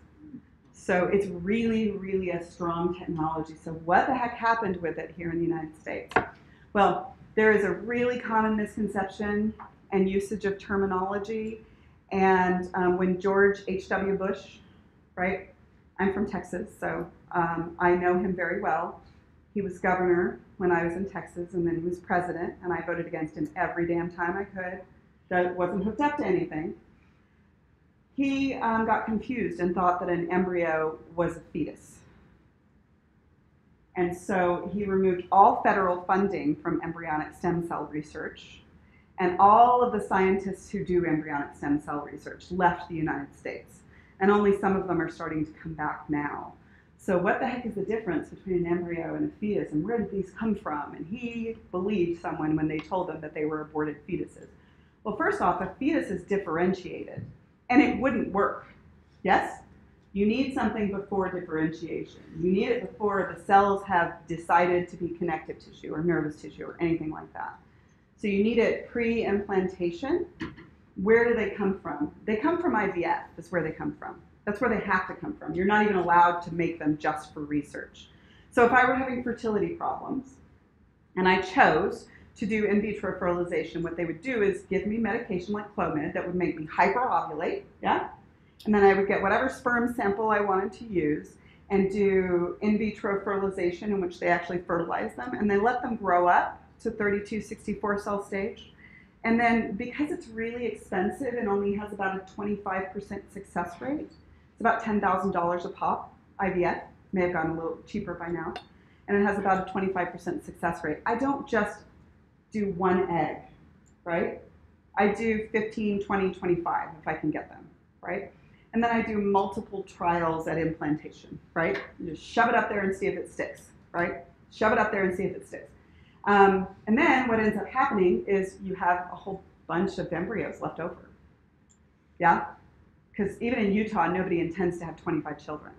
So it's really, really a strong technology. So what the heck happened with it here in the United States? Well, there is a really common misconception and usage of terminology. And when George H.W. Bush, right? I'm from Texas, so I know him very well. He was governor when I was in Texas, and then he was president, and I voted against him every damn time I could. That wasn't hooked up to anything. He got confused and thought that an embryo was a fetus. And so he removed all federal funding from embryonic stem cell research, and all of the scientists who do embryonic stem cell research left the United States. And only some of them are starting to come back now. So what the heck is the difference between an embryo and a fetus, and where did these come from? And he believed someone when they told him that they were aborted fetuses. Well, first off, a fetus is differentiated, and it wouldn't work. Yes? You need something before differentiation. You need it before the cells have decided to be connective tissue or nervous tissue or anything like that. So you need it pre-implantation. Where do they come from? They come from IVF. That's where they come from. That's where they have to come from. You're not even allowed to make them just for research. So if I were having fertility problems and I chose to do in vitro fertilization, what they would do is give me medication like Clomid that would make me hyperovulate, yeah? And then I would get whatever sperm sample I wanted to use and do in vitro fertilization in which they actually fertilize them, and they let them grow up to 32, 64 cell stage. And then because it's really expensive and only has about a 25% success rate, it's about $10,000 a pop, IVF, may have gotten a little cheaper by now, and it has about a 25% success rate. I don't just do one egg, right? I do 15, 20, 25 if I can get them, right? And then I do multiple trials at implantation, right? You just shove it up there and see if it sticks, right? Shove it up there and see if it sticks. And then what ends up happening is you have a whole bunch of embryos left over, yeah? Because even in Utah, nobody intends to have 25 children,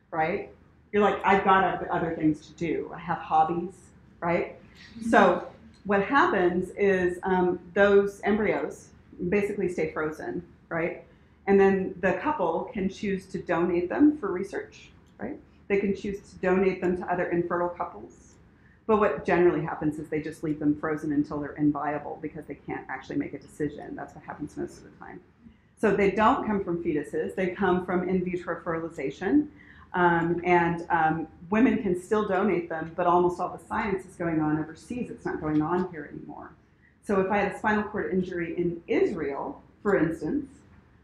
right? You're like, I've got other things to do. I have hobbies, right? So what happens is those embryos basically stay frozen, right? And then the couple can choose to donate them for research, right? They can choose to donate them to other infertile couples. But what generally happens is they just leave them frozen until they're inviable because they can't actually make a decision. That's what happens most of the time. So they don't come from fetuses. They come from in vitro fertilization. Women can still donate them, but almost all the science is going on overseas. It's not going on here anymore. So if I had a spinal cord injury in Israel, for instance,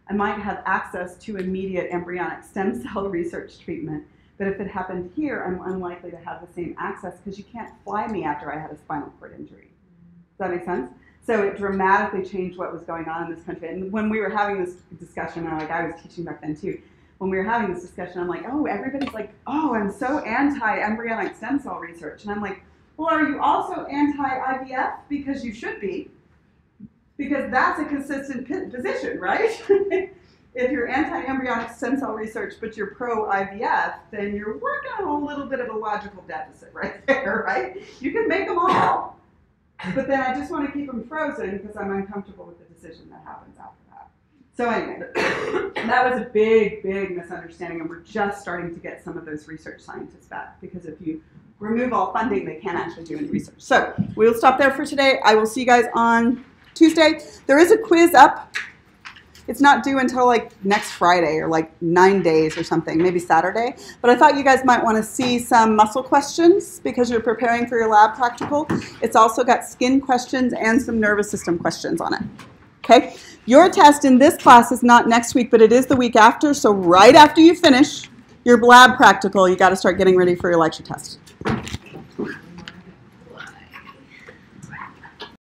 I might have access to immediate embryonic stem cell research treatment. But if it happened here, I'm unlikely to have the same access because you can't fly me after I had a spinal cord injury. Does that make sense? So it dramatically changed what was going on in this country. And when we were having this discussion, I was teaching back then too, when we were having this discussion, I'm like, oh, everybody's like, oh, I'm so anti-embryonic stem cell research. And I'm like, well, are you also anti-IVF? Because you should be. Because that's a consistent position, right? If you're anti-embryonic stem cell research, but you're pro-IVF, then you're working on a little bit of a logical deficit right there, right? You can make them all, but then I just want to keep them frozen because I'm uncomfortable with the decision that happens after that. So anyway, that was a big, big misunderstanding, and we're just starting to get some of those research scientists back because if you remove all funding, they can't actually do any research. So we'll stop there for today. I will see you guys on Tuesday. There is a quiz up. It's not due until like next Friday or like 9 days or something, maybe Saturday. But I thought you guys might want to see some muscle questions because you're preparing for your lab practical. It's also got skin questions and some nervous system questions on it. Okay? Your test in this class is not next week, but it is the week after. So right after you finish your lab practical, you got to start getting ready for your lecture test.